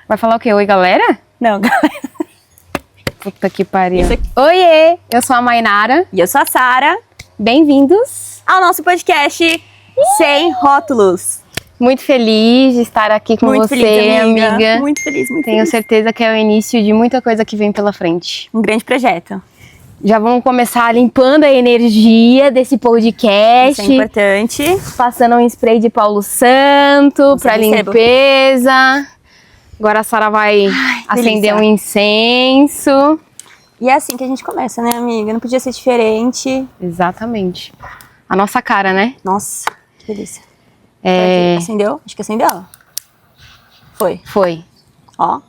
Vai falar o quê? Oi, galera? Não, galera. Puta que pariu. Isso aqui. Oiê! Eu sou a Mainara. E eu sou a Sara. Bem-vindos. Ao nosso podcast Sem Rótulos. Muito feliz de estar aqui com Muito você, feliz, amiga. Muito feliz, muito Tenho feliz. certeza que é o início de muita coisa que vem pela frente. Um grande projeto. Já vamos começar limpando a energia desse podcast. Isso é importante. Passando um spray de Paulo Santo para recebo. limpeza. Agora a Sara vai acender delícia. um incenso. E é assim que a gente começa, né, amiga? Não podia ser diferente. Exatamente. A nossa cara, né? Nossa, que delícia. É... Acendeu? Acho que acendeu. Foi. Foi. Ó.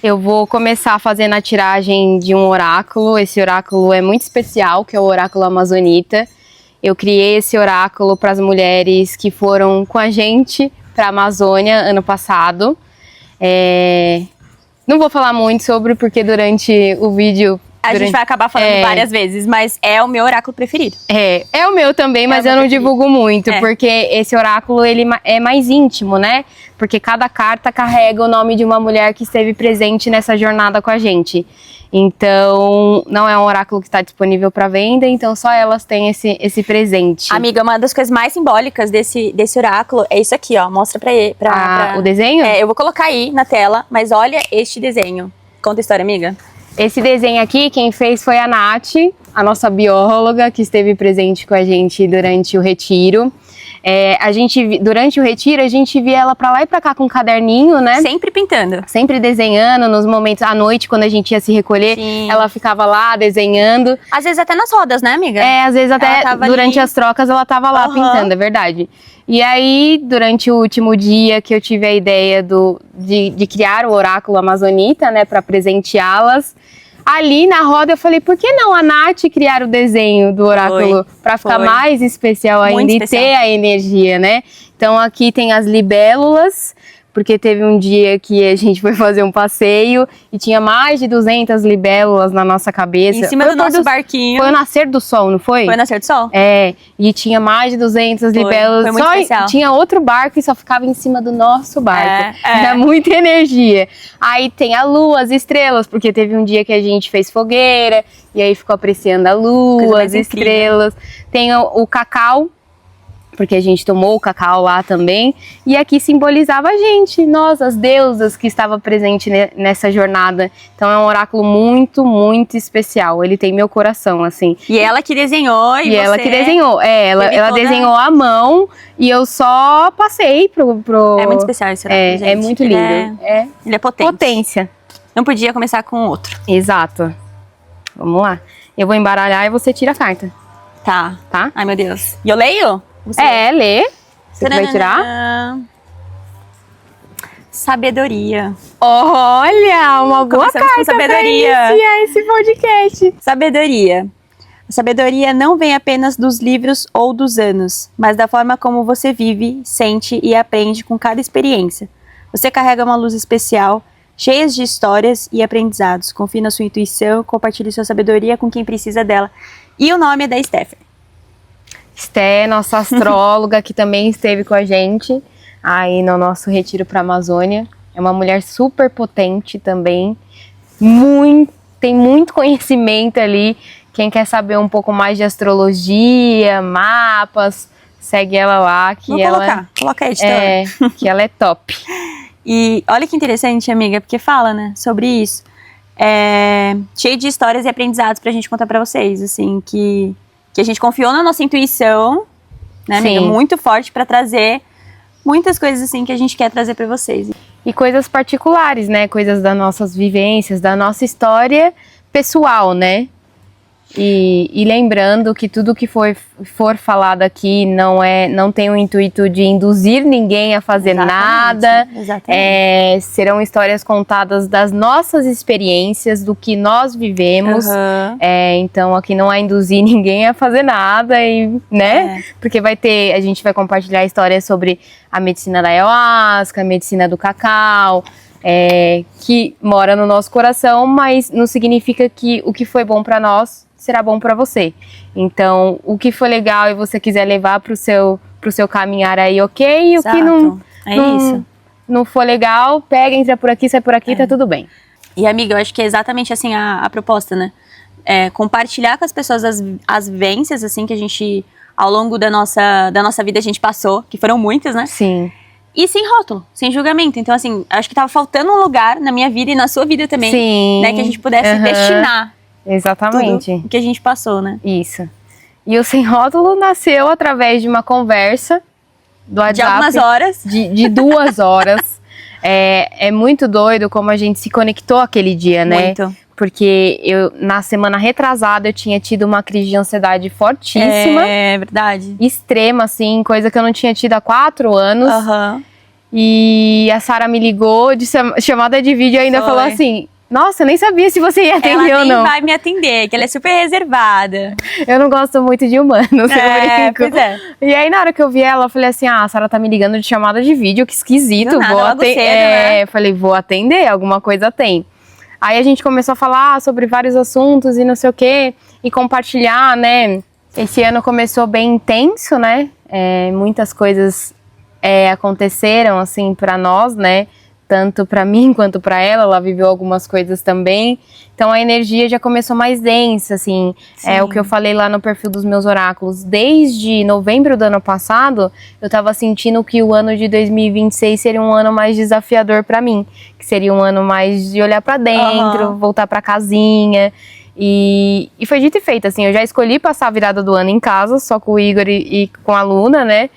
Eu vou começar fazendo a tiragem de um oráculo. Esse oráculo é muito especial, que é o oráculo amazonita. Eu criei esse oráculo para as mulheres que foram com a gente para a Amazônia ano passado. Não vou falar muito sobre, porque durante o vídeo... A gente vai acabar falando várias vezes, mas é o meu oráculo preferido. É o meu também, mas eu não divulgo muito, porque esse oráculo ele é mais íntimo, né? Porque cada carta carrega o nome de uma mulher que esteve presente nessa jornada com a gente. Então, não é um oráculo que está disponível para venda, então só elas têm esse presente. Amiga, uma das coisas mais simbólicas desse oráculo é isso aqui, ó. Mostra pra o desenho? Eu vou colocar aí na tela, mas olha este desenho. Conta a história, amiga. Esse desenho aqui, quem fez foi a Nath, a nossa bióloga, que esteve presente com a gente durante o retiro. Durante o retiro, a gente via ela pra lá e pra cá com um caderninho, né? Sempre pintando. Sempre desenhando, nos momentos, à noite, quando a gente ia se recolher, Sim. ela ficava lá desenhando. Às vezes até nas rodas, né, amiga? Às vezes até durante ali. as trocas ela tava lá pintando, é verdade. E aí, durante o último dia que eu tive a ideia de criar o oráculo amazonita, né, para presenteá-las, ali na roda eu falei, por que não a Nath criar o desenho do oráculo para ficar mais especial ainda Muito e especial. ter a energia, né? Então aqui tem as libélulas, porque teve um dia que a gente foi fazer um passeio e tinha mais de 200 libélulas na nossa cabeça. Em cima do nosso barquinho. Foi o nascer do sol, não foi? Foi o nascer do sol? E tinha mais de 200 libélulas. Foi muito especial. Tinha outro barco e só ficava em cima do nosso barco. É. Era muita energia. Aí tem a lua, as estrelas, porque teve um dia que a gente fez fogueira e aí ficou apreciando a lua, as estrelas. Tem o cacau, porque a gente tomou o cacau lá também, e aqui simbolizava a gente, nós, as deusas que estavam presentes nessa jornada. Então é um oráculo muito, muito especial. Ele tem meu coração, assim. E ela que desenhou, e você... ela que desenhou, ela desenhou à mão, e eu só passei pro... É muito especial esse oráculo, gente. É muito lindo. Ele é potente. Potência. Não podia começar com outro. Exato. Vamos lá. Eu vou embaralhar e você tira a carta. Tá. Tá? Ai, meu Deus. E eu leio? Lê. Você que vai tirar? Sabedoria. Olha, uma boa Começamos com carta sabedoria. pra iniciar esse podcast. Sabedoria. A sabedoria não vem apenas dos livros ou dos anos, mas da forma como você vive, sente e aprende com cada experiência. Você carrega uma luz especial, cheia de histórias e aprendizados. Confie na sua intuição, compartilhe sua sabedoria com quem precisa dela. E o nome é da Stephanie. Sté, nossa astróloga, que também esteve com a gente aí no nosso retiro para a Amazônia. É uma mulher super potente também, tem muito conhecimento ali. Quem quer saber um pouco mais de astrologia, mapas, segue ela lá, que Coloca aí, editora. que ela é top. E olha que interessante, amiga, porque fala, né, sobre isso. Cheio de histórias e aprendizados pra gente contar pra vocês, assim, que a gente confiou na nossa intuição, né, amiga? Muito forte pra trazer muitas coisas, assim, que a gente quer trazer pra vocês. E coisas particulares, né? Coisas das nossas vivências, da nossa história pessoal, né? E lembrando que tudo que for falado aqui não tem o intuito de induzir ninguém a fazer nada. Exatamente. Serão histórias contadas das nossas experiências, do que nós vivemos. Então aqui não é induzir ninguém a fazer nada, né? Porque a gente vai compartilhar histórias sobre a medicina da ayahuasca, a medicina do cacau, que mora no nosso coração, mas não significa que o que foi bom para nós será bom para você. Então, o que for legal e você quiser levar pro seu caminhar aí, ok? E o que não não for legal, pega, entra por aqui, sai por aqui, tá tudo bem. E amiga, eu acho que é exatamente assim a proposta, né? Compartilhar com as pessoas as vivências, assim, que a gente, ao longo da nossa vida, a gente passou, que foram muitas, né? Sim. E sem rótulo, sem julgamento. Então, assim, acho que tava faltando um lugar na minha vida e na sua vida também. Sim. Né, que a gente pudesse destinar exatamente tudo o que a gente passou, né? Isso. E o Sem Rótulo nasceu através de uma conversa do WhatsApp. De algumas horas. De 2 horas. É muito doido como a gente se conectou aquele dia, né? Muito. Porque na semana retrasada, eu tinha tido uma crise de ansiedade fortíssima. É verdade. Extrema, assim, coisa que eu não tinha tido há 4 anos. Aham. E a Sara me ligou de chamada de vídeo e ainda falou assim: nossa, eu nem sabia se você ia atender ou não. Ela nem vai me atender, que ela é super reservada. Eu não gosto muito de humanos, eu brinco. Pois é. E aí, na hora que eu vi ela, eu falei assim: a Sara tá me ligando de chamada de vídeo, que esquisito. Do nada, logo cedo, né? Falei, vou atender, alguma coisa tem. Aí a gente começou a falar sobre vários assuntos e não sei o quê, e compartilhar, né? Esse ano começou bem intenso, né? Muitas coisas aconteceram, assim, pra nós, né? Tanto pra mim quanto pra ela, ela viveu algumas coisas também. Então a energia já começou mais densa, assim. É o que eu falei lá no perfil dos meus oráculos. Desde novembro do ano passado, eu tava sentindo que o ano de 2026 seria um ano mais desafiador pra mim. Que seria um ano mais de olhar pra dentro, voltar pra casinha. E foi dito e feito, assim. Eu já escolhi passar a virada do ano em casa, só com o Igor e com a Luna, né?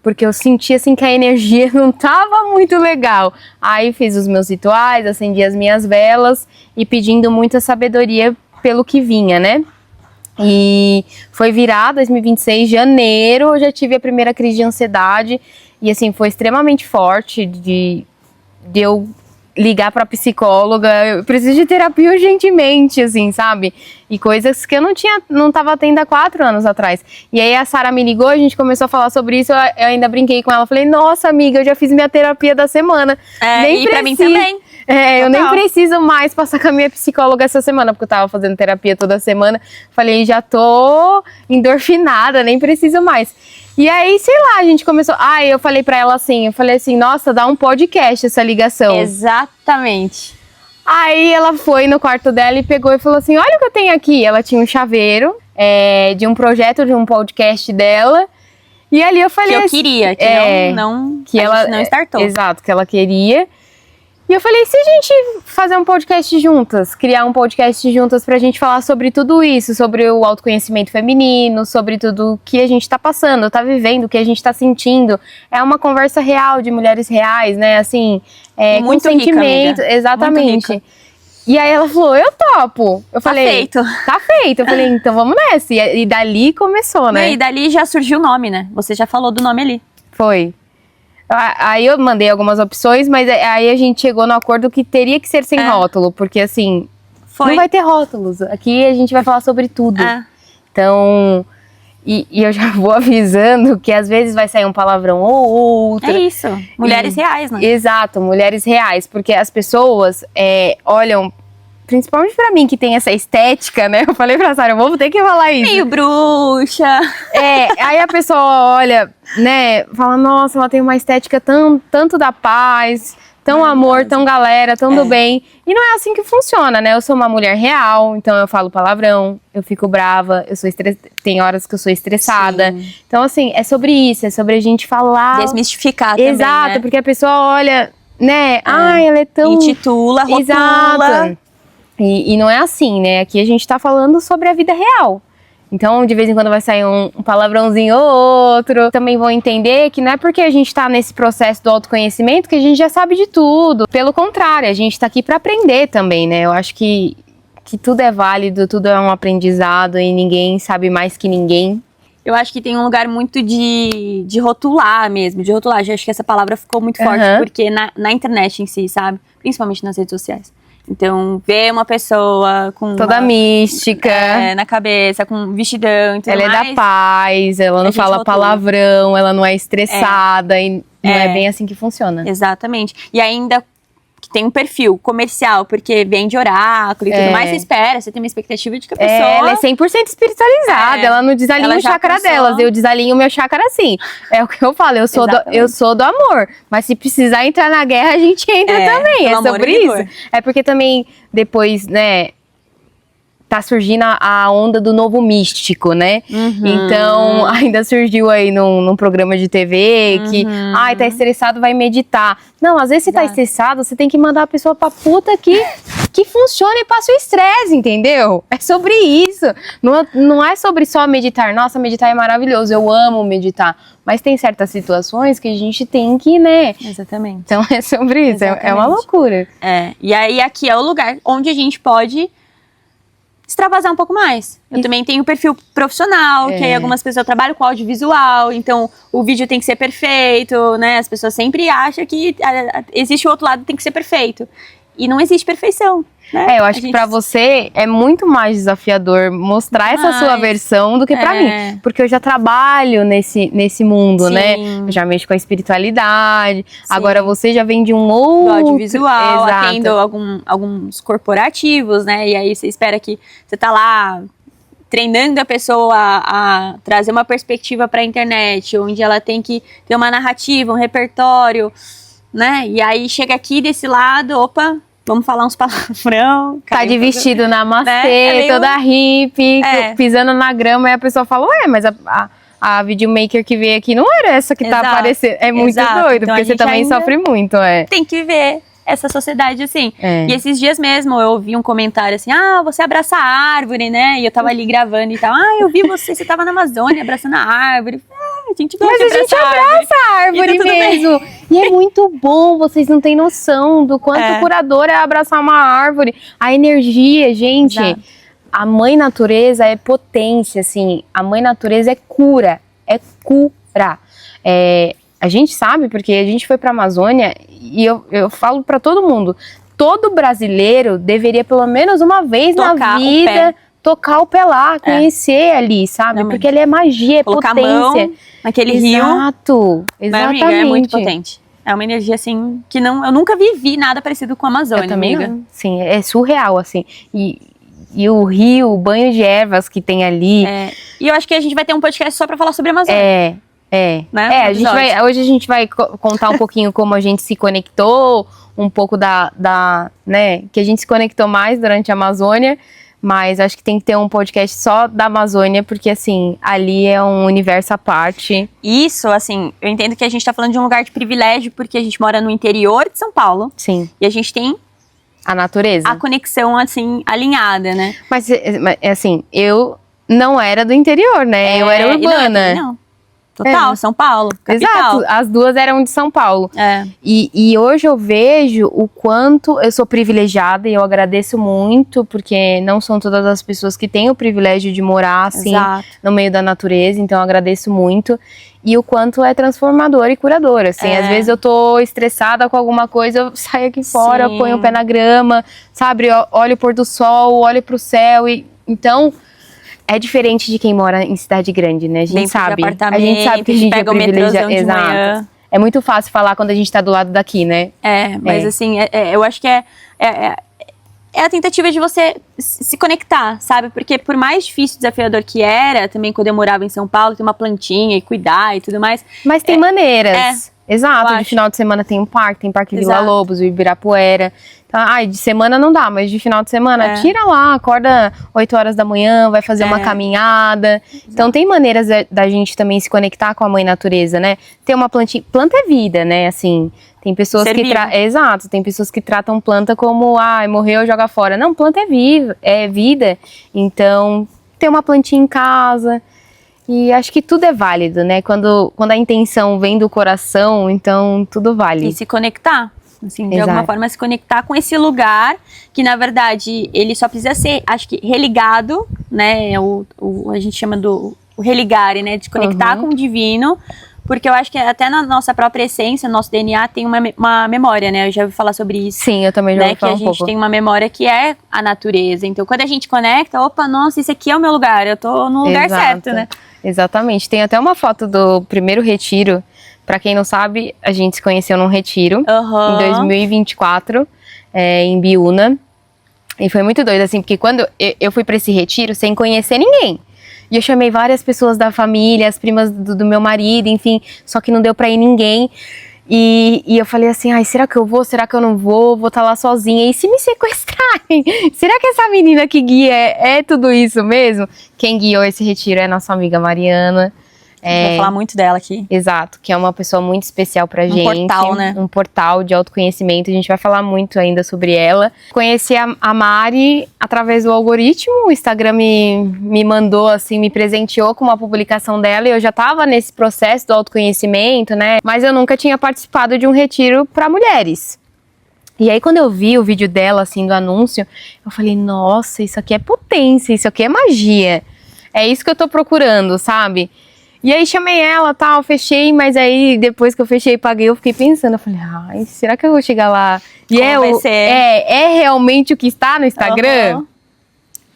Porque eu senti, assim, que a energia não tava muito legal. Aí fiz os meus rituais, acendi as minhas velas e pedindo muita sabedoria pelo que vinha, né? E foi virar 2026, janeiro, eu já tive a primeira crise de ansiedade. E, assim, foi extremamente forte de eu ligar pra psicóloga, eu preciso de terapia urgentemente, assim, sabe? E coisas que eu não tava tendo há 4 anos atrás. E aí a Sara me ligou, a gente começou a falar sobre isso, eu ainda brinquei com ela, falei, nossa, amiga, eu já fiz minha terapia da semana. Nem pra mim também. Eu nem preciso mais passar com a minha psicóloga essa semana, porque eu tava fazendo terapia toda semana. Falei, já tô endorfinada, nem preciso mais. E aí, sei lá, a gente começou... eu falei pra ela assim, nossa, dá um podcast essa ligação. Exatamente. Aí ela foi no quarto dela e pegou e falou assim, olha o que eu tenho aqui. Ela tinha um chaveiro de um projeto, de um podcast dela. E ali eu falei... Que eu queria, que ela não startou. Exato, que ela queria. E eu falei, se a gente fazer um podcast juntas, criar um podcast juntas pra gente falar sobre tudo isso, sobre o autoconhecimento feminino, sobre tudo que a gente tá passando, tá vivendo, o que a gente tá sentindo. É uma conversa real, de mulheres reais, né, assim, muito com sentimento, rica, exatamente. E aí ela falou, eu topo. Eu falei, tá feito. Eu falei, então vamos nessa. E dali começou, né? E dali já surgiu o nome, né? Você já falou do nome ali. Foi. Aí eu mandei algumas opções, mas aí a gente chegou no acordo que teria que ser sem rótulo, porque assim, não vai ter rótulos. Aqui a gente vai falar sobre tudo. Então, e eu já vou avisando que às vezes vai sair um palavrão ou outro. É isso, mulheres reais, né? Exato, mulheres reais, porque as pessoas olham... Principalmente pra mim, que tem essa estética, né? Eu falei pra Sara, eu vou ter que falar isso. Meio bruxa. Aí a pessoa olha, né? Fala, nossa, ela tem uma estética tanto da paz, tão amor, tão galera, tão do bem. E não é assim que funciona, né? Eu sou uma mulher real, então eu falo palavrão, eu fico brava, eu sou tem horas que eu sou estressada. Sim. Então, assim, é sobre isso, é sobre a gente falar... Desmistificar também, Exato, né? Porque a pessoa olha, né? Ela é tão... Intitula, rotula. Exato. E não é assim, né? Aqui a gente tá falando sobre a vida real. Então, de vez em quando vai sair um palavrãozinho ou outro. Também vão entender que não é porque a gente tá nesse processo do autoconhecimento que a gente já sabe de tudo. Pelo contrário, a gente tá aqui pra aprender também, né? Eu acho que tudo é válido, tudo é um aprendizado e ninguém sabe mais que ninguém. Eu acho que tem um lugar muito de rotular mesmo, de rotulagem. Eu acho que essa palavra ficou muito forte porque na internet em si, sabe? Principalmente nas redes sociais. Então, ver uma pessoa com... Toda mística. Na cabeça, com um vestidão e tudo mais. Ela é da paz, ela não fala palavrão, ela não é estressada. E não é bem assim que funciona. Exatamente. E ainda que tem um perfil comercial, porque vem de oráculo e tudo mais, você espera, você tem uma expectativa de que a pessoa... ela é 100% espiritualizada, ela não desalinha o chakra delas, eu desalinho o meu chakra assim. É o que eu falo, eu sou do amor, mas se precisar entrar na guerra, a gente entra também, é sobre isso. É porque também, depois, né... tá surgindo a onda do novo místico, né? Então, ainda surgiu aí num programa de TV que, tá estressado, vai meditar. Não, às vezes você tá estressado, você tem que mandar a pessoa pra puta que funcione e passe o estresse, entendeu? É sobre isso. Não é sobre só meditar. Nossa, meditar é maravilhoso, eu amo meditar. Mas tem certas situações que a gente tem que, né? Exatamente. Então, é sobre isso, é uma loucura. E aí, aqui é o lugar onde a gente pode... extravasar um pouco mais. Eu também tenho perfil profissional, que aí algumas pessoas trabalham com audiovisual, então o vídeo tem que ser perfeito, né? As pessoas sempre acham que existe o outro lado, tem que ser perfeito. E não existe perfeição, né? Eu acho que pra você é muito mais desafiador mostrar essa sua versão do que pra mim. Porque eu já trabalho nesse mundo, né? Eu já mexo com a espiritualidade. Agora você já vem de um outro... do audiovisual, atendo alguns corporativos, né? E aí você espera que você tá lá treinando a pessoa a trazer uma perspectiva pra internet, onde ela tem que ter uma narrativa, um repertório, né? E aí chega aqui desse lado, opa... vamos falar uns palavrão. Tá de vestido namastê, toda hippie, pisando na grama, e a pessoa fala, mas a videomaker que veio aqui não era essa que tá aparecendo. É muito doido, então, porque você também sofre muito, Tem que ver essa sociedade assim. E esses dias mesmo eu ouvi um comentário assim, você abraça a árvore, né? E eu tava ali gravando e tal, eu vi você tava na Amazônia abraçando a árvore. A gente gosta Mas a gente abraça a árvore mesmo. E é muito bom, vocês não têm noção do quanto curador é abraçar uma árvore. A energia, gente. Exato. A mãe natureza é potência, assim. A mãe natureza é cura. É cura. A gente sabe, porque a gente foi pra Amazônia e eu falo pra todo mundo. Todo brasileiro deveria pelo menos uma vez na vida tocar o pé lá, conhecer ali, sabe? Porque ele é magia, é colocar potência. A mão naquele rio. Exatamente. Amiga, é muito potente. É uma energia, assim, que eu nunca vivi nada parecido com a Amazônia, eu também amiga. Não. Sim, é surreal, assim. E o rio, o banho de ervas que tem ali. E eu acho que a gente vai ter um podcast só pra falar sobre a Amazônia. Né? Hoje a gente vai contar um pouquinho como a gente se conectou, um pouco né, que a gente se conectou mais durante a Amazônia. Mas acho que tem que ter um podcast só da Amazônia, porque, assim, ali é um universo à parte. Isso, assim, eu entendo que a gente tá falando de um lugar de privilégio, porque a gente mora no interior de São Paulo. Sim. E a gente tem... a natureza. A conexão, assim, alinhada, né? Mas assim, eu não era do interior, né? Eu era urbana. Não. Total, São Paulo, capital. Exato, as duas eram de São Paulo. E hoje eu vejo o quanto eu sou privilegiada e eu agradeço muito, porque não são todas as pessoas que têm o privilégio de morar assim, no meio da natureza, então eu agradeço muito. E o quanto é transformador e curador, assim, às vezes eu tô estressada com alguma coisa, eu saio aqui fora, ponho o pé na grama, sabe, olho o pôr do sol, olho pro céu, então... é diferente de quem mora em cidade grande, né? A gente sabe. A gente sabe que a gente pega o metrôzão de manhã. É muito fácil falar quando a gente tá do lado daqui, né? Mas assim, eu acho que é a tentativa de você se conectar, sabe? Porque por mais difícil e desafiador que era, também quando eu morava em São Paulo, ter uma plantinha e cuidar e tudo mais. Mas tem maneiras. Exato, de final de semana tem Parque Vila Lobos, o Ibirapuera. Então, de semana não dá, mas de final de semana, tira lá, acorda 8 horas da manhã, vai fazer uma caminhada. Então tem maneiras da gente também se conectar com a mãe natureza, né? Ter uma plantinha, planta é vida, né? Assim, tem pessoas Exato, tem pessoas que tratam planta como, morreu, joga fora. Não, planta é vida. Então, ter uma plantinha em casa. E acho que tudo é válido, né? Quando a intenção vem do coração, então tudo vale. E se conectar. Assim, de alguma forma se conectar com esse lugar que, na verdade, ele só precisa ser, acho que, religado, né? A gente chama do religare, né? De conectar com o divino, porque eu acho que até na nossa própria essência, nosso DNA tem uma memória, né? Eu já ouvi falar sobre isso. Sim, eu também já ouvi falar um pouco. Que a gente tem uma memória que é a natureza. Então, quando a gente conecta, opa, nossa, esse aqui é o meu lugar, eu tô no lugar certo, né? Exatamente. Tem até uma foto do primeiro retiro Pra quem não sabe, a gente se conheceu num retiro em 2024, em Biúna. E foi muito doido, assim, porque quando eu fui pra esse retiro sem conhecer ninguém. E eu chamei várias pessoas da família, as primas do meu marido, enfim, só que não deu pra ir ninguém. E eu falei assim, ai, será que eu vou? Será que eu não vou? Vou estar lá sozinha. E se me sequestrarem? Será que essa menina que guia é tudo isso mesmo? Quem guiou esse retiro é a nossa amiga Mariana. Vai falar muito dela aqui. Exato, que é uma pessoa muito especial pra gente. Um portal, né? Um portal de autoconhecimento. A gente vai falar muito ainda sobre ela. Conheci a Mari através do algoritmo. O Instagram me mandou, assim, me presenteou com uma publicação dela. E eu já tava nesse processo do autoconhecimento, né? Mas eu nunca tinha participado de um retiro pra mulheres. E aí, quando eu vi o vídeo dela, assim, do anúncio, eu falei, nossa, isso aqui é potência, isso aqui é magia. É isso que eu tô procurando, sabe? E aí chamei ela, tal, fechei, mas aí depois que eu fechei e paguei, eu fiquei pensando, eu falei, ai, será que eu vou chegar lá? E é realmente o que está no Instagram?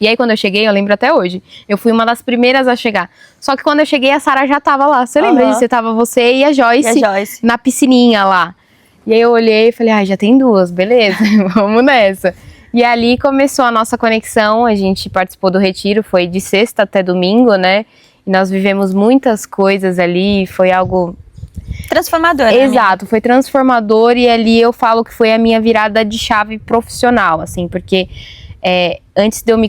E aí quando eu cheguei, eu lembro até hoje, eu fui uma das primeiras a chegar. Só que quando eu cheguei, a Sara já tava lá. Você lembra disso? Tava você e a Joyce na piscininha lá. E aí eu olhei e falei, ai, já tem duas, beleza, vamos nessa. E ali começou a nossa conexão, a gente participou do retiro, foi de sexta até domingo, né? E nós vivemos muitas coisas ali, foi algo... transformador, né? Exato, foi transformador e ali eu falo que foi a minha virada de chave profissional, assim, porque antes de eu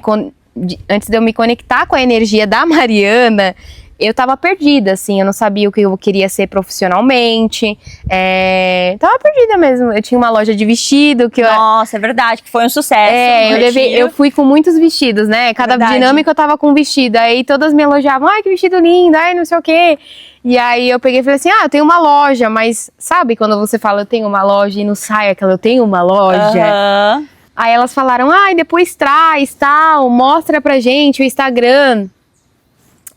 me conectar com a energia da Mariana, eu tava perdida, assim, eu não sabia o que eu queria ser profissionalmente, tava perdida mesmo, eu tinha uma loja de vestido que Nossa, é verdade, que foi um sucesso. Eu fui com muitos vestidos, né, cada dinâmica eu tava com um vestido, aí todas me elogiavam, ai, que vestido lindo, ai, não sei o quê, e aí eu peguei e falei assim, eu tenho uma loja, mas sabe quando você fala, eu tenho uma loja, e não sai aquela, eu tenho uma loja? Aí elas falaram, ai, depois traz, tal, mostra pra gente o Instagram.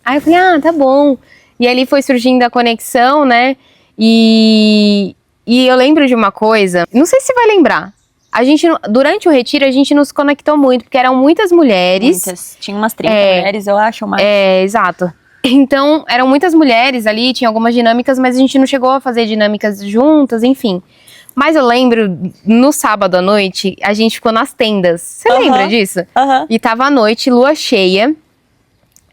Aí eu falei, tá bom. E ali foi surgindo a conexão, né? E eu lembro de uma coisa, não sei se você vai lembrar. Durante o retiro, a gente nos conectou muito, porque eram muitas mulheres. Muitas. Tinha umas 30 mulheres, eu acho. Exato. Então, eram muitas mulheres ali, tinha algumas dinâmicas, mas a gente não chegou a fazer dinâmicas juntas, enfim. Mas eu lembro, no sábado à noite, a gente ficou nas tendas. Você lembra disso? E tava à noite, lua cheia.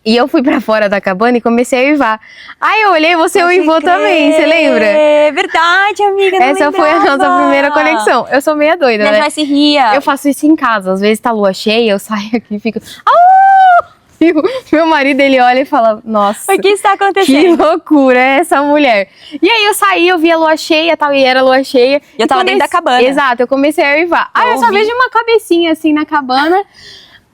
E eu fui pra fora da cabana e comecei a uivar. Aí eu olhei, você uivou também, você lembra? É verdade, amiga, não Essa foi a nossa primeira conexão. Eu sou meia doida, né? Já se ria. Eu faço isso em casa. Às vezes tá lua cheia, eu saio aqui e fico... E meu marido, ele olha e fala, nossa, o que está acontecendo? Que loucura é essa mulher. E aí eu saí, eu vi a lua cheia e tal, e era lua cheia. E eu tava dentro da cabana. Exato, eu comecei a uivar. Aí eu só vejo uma cabecinha assim na cabana.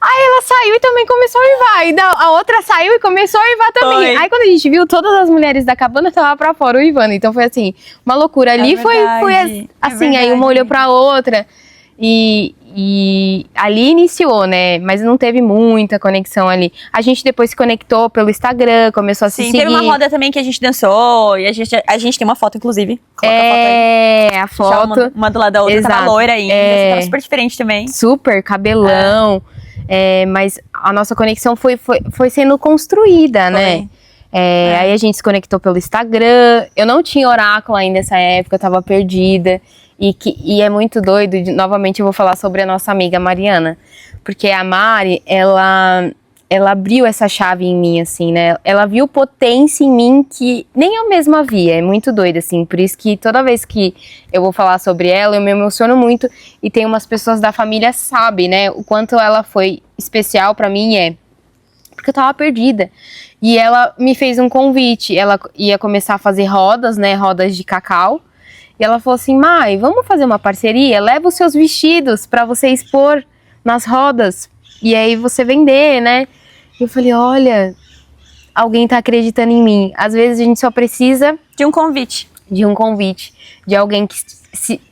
Aí ela saiu e também começou a uivar. E a outra saiu e começou a uivar também. Aí quando a gente viu, todas as mulheres da cabana estavam pra fora uivando. Então foi assim, uma loucura. Ali foi assim, aí uma olhou pra outra. E ali iniciou, né? Mas não teve muita conexão ali. A gente depois se conectou pelo Instagram, começou a se seguir. Teve uma roda também que a gente dançou. E a gente tem uma foto, inclusive. Coloca a foto aí. A foto. Uma do lado da outra, tava loira ainda. Você tava super diferente também. Super, cabelão. Mas a nossa conexão foi sendo construída, né? Aí a gente se conectou pelo Instagram. Eu não tinha oráculo ainda nessa época, eu tava perdida. E é muito doido, novamente eu vou falar sobre a nossa amiga Mariana. Porque a Mari, ela abriu essa chave em mim, assim, né? Ela viu potência em mim que nem eu mesma via. É muito doido, assim. Por isso que toda vez que eu vou falar sobre ela, eu me emociono muito. E tem umas pessoas da família que sabem, né? O quanto ela foi especial pra mim porque eu tava perdida. E ela me fez um convite. Ela ia começar a fazer rodas, né? Rodas de cacau. E ela falou assim, Mai, vamos fazer uma parceria? Leva os seus vestidos pra você expor nas rodas. E aí você vender, né? E eu falei, olha, alguém tá acreditando em mim. Às vezes a gente só precisa... de um convite. De alguém que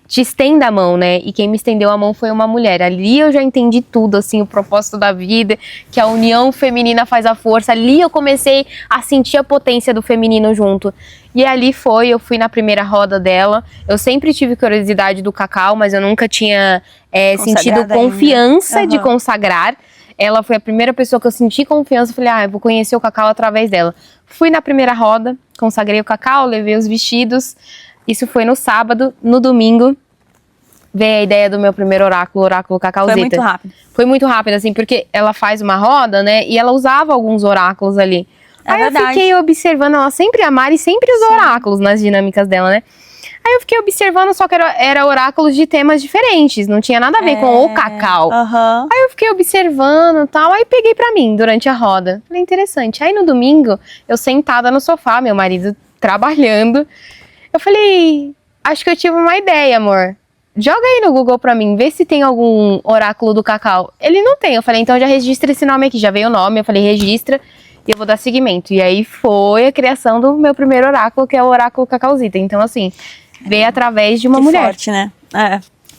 te estenda a mão, né? E quem me estendeu a mão foi uma mulher. Ali eu já entendi tudo, assim, o propósito da vida, que a união feminina faz a força. Ali eu comecei a sentir a potência do feminino junto. E ali eu fui na primeira roda dela. Eu sempre tive curiosidade do cacau, mas eu nunca tinha sentido confiança de consagrar. ela foi a primeira pessoa que eu senti confiança. Falei, eu vou conhecer o Cacau através dela. Fui na primeira roda, consagrei o Cacau, levei os vestidos. Isso foi no sábado. No domingo, veio a ideia do meu primeiro oráculo, o oráculo Cacauzita. Foi muito rápido. Foi muito rápido, assim, porque ela faz uma roda, né? E ela usava alguns oráculos ali. Aí eu fiquei observando, ela sempre, a Mari sempre usa oráculos nas dinâmicas dela, né? Aí eu fiquei observando, só que era oráculos de temas diferentes, não tinha nada a ver com o Cacau. Aí eu fiquei observando e tal, aí peguei pra mim durante a roda. Falei, interessante. Aí no domingo, eu sentada no sofá, meu marido trabalhando, eu falei, acho que eu tive uma ideia, amor. Joga aí no Google pra mim, vê se tem algum oráculo do Cacau. Ele não tem, eu falei, então já registra esse nome aqui, já veio o nome, eu falei, registra. E eu vou dar seguimento. E aí foi a criação do meu primeiro oráculo, que é o oráculo Cacauzita. Então, assim, veio através de uma mulher. Forte, né?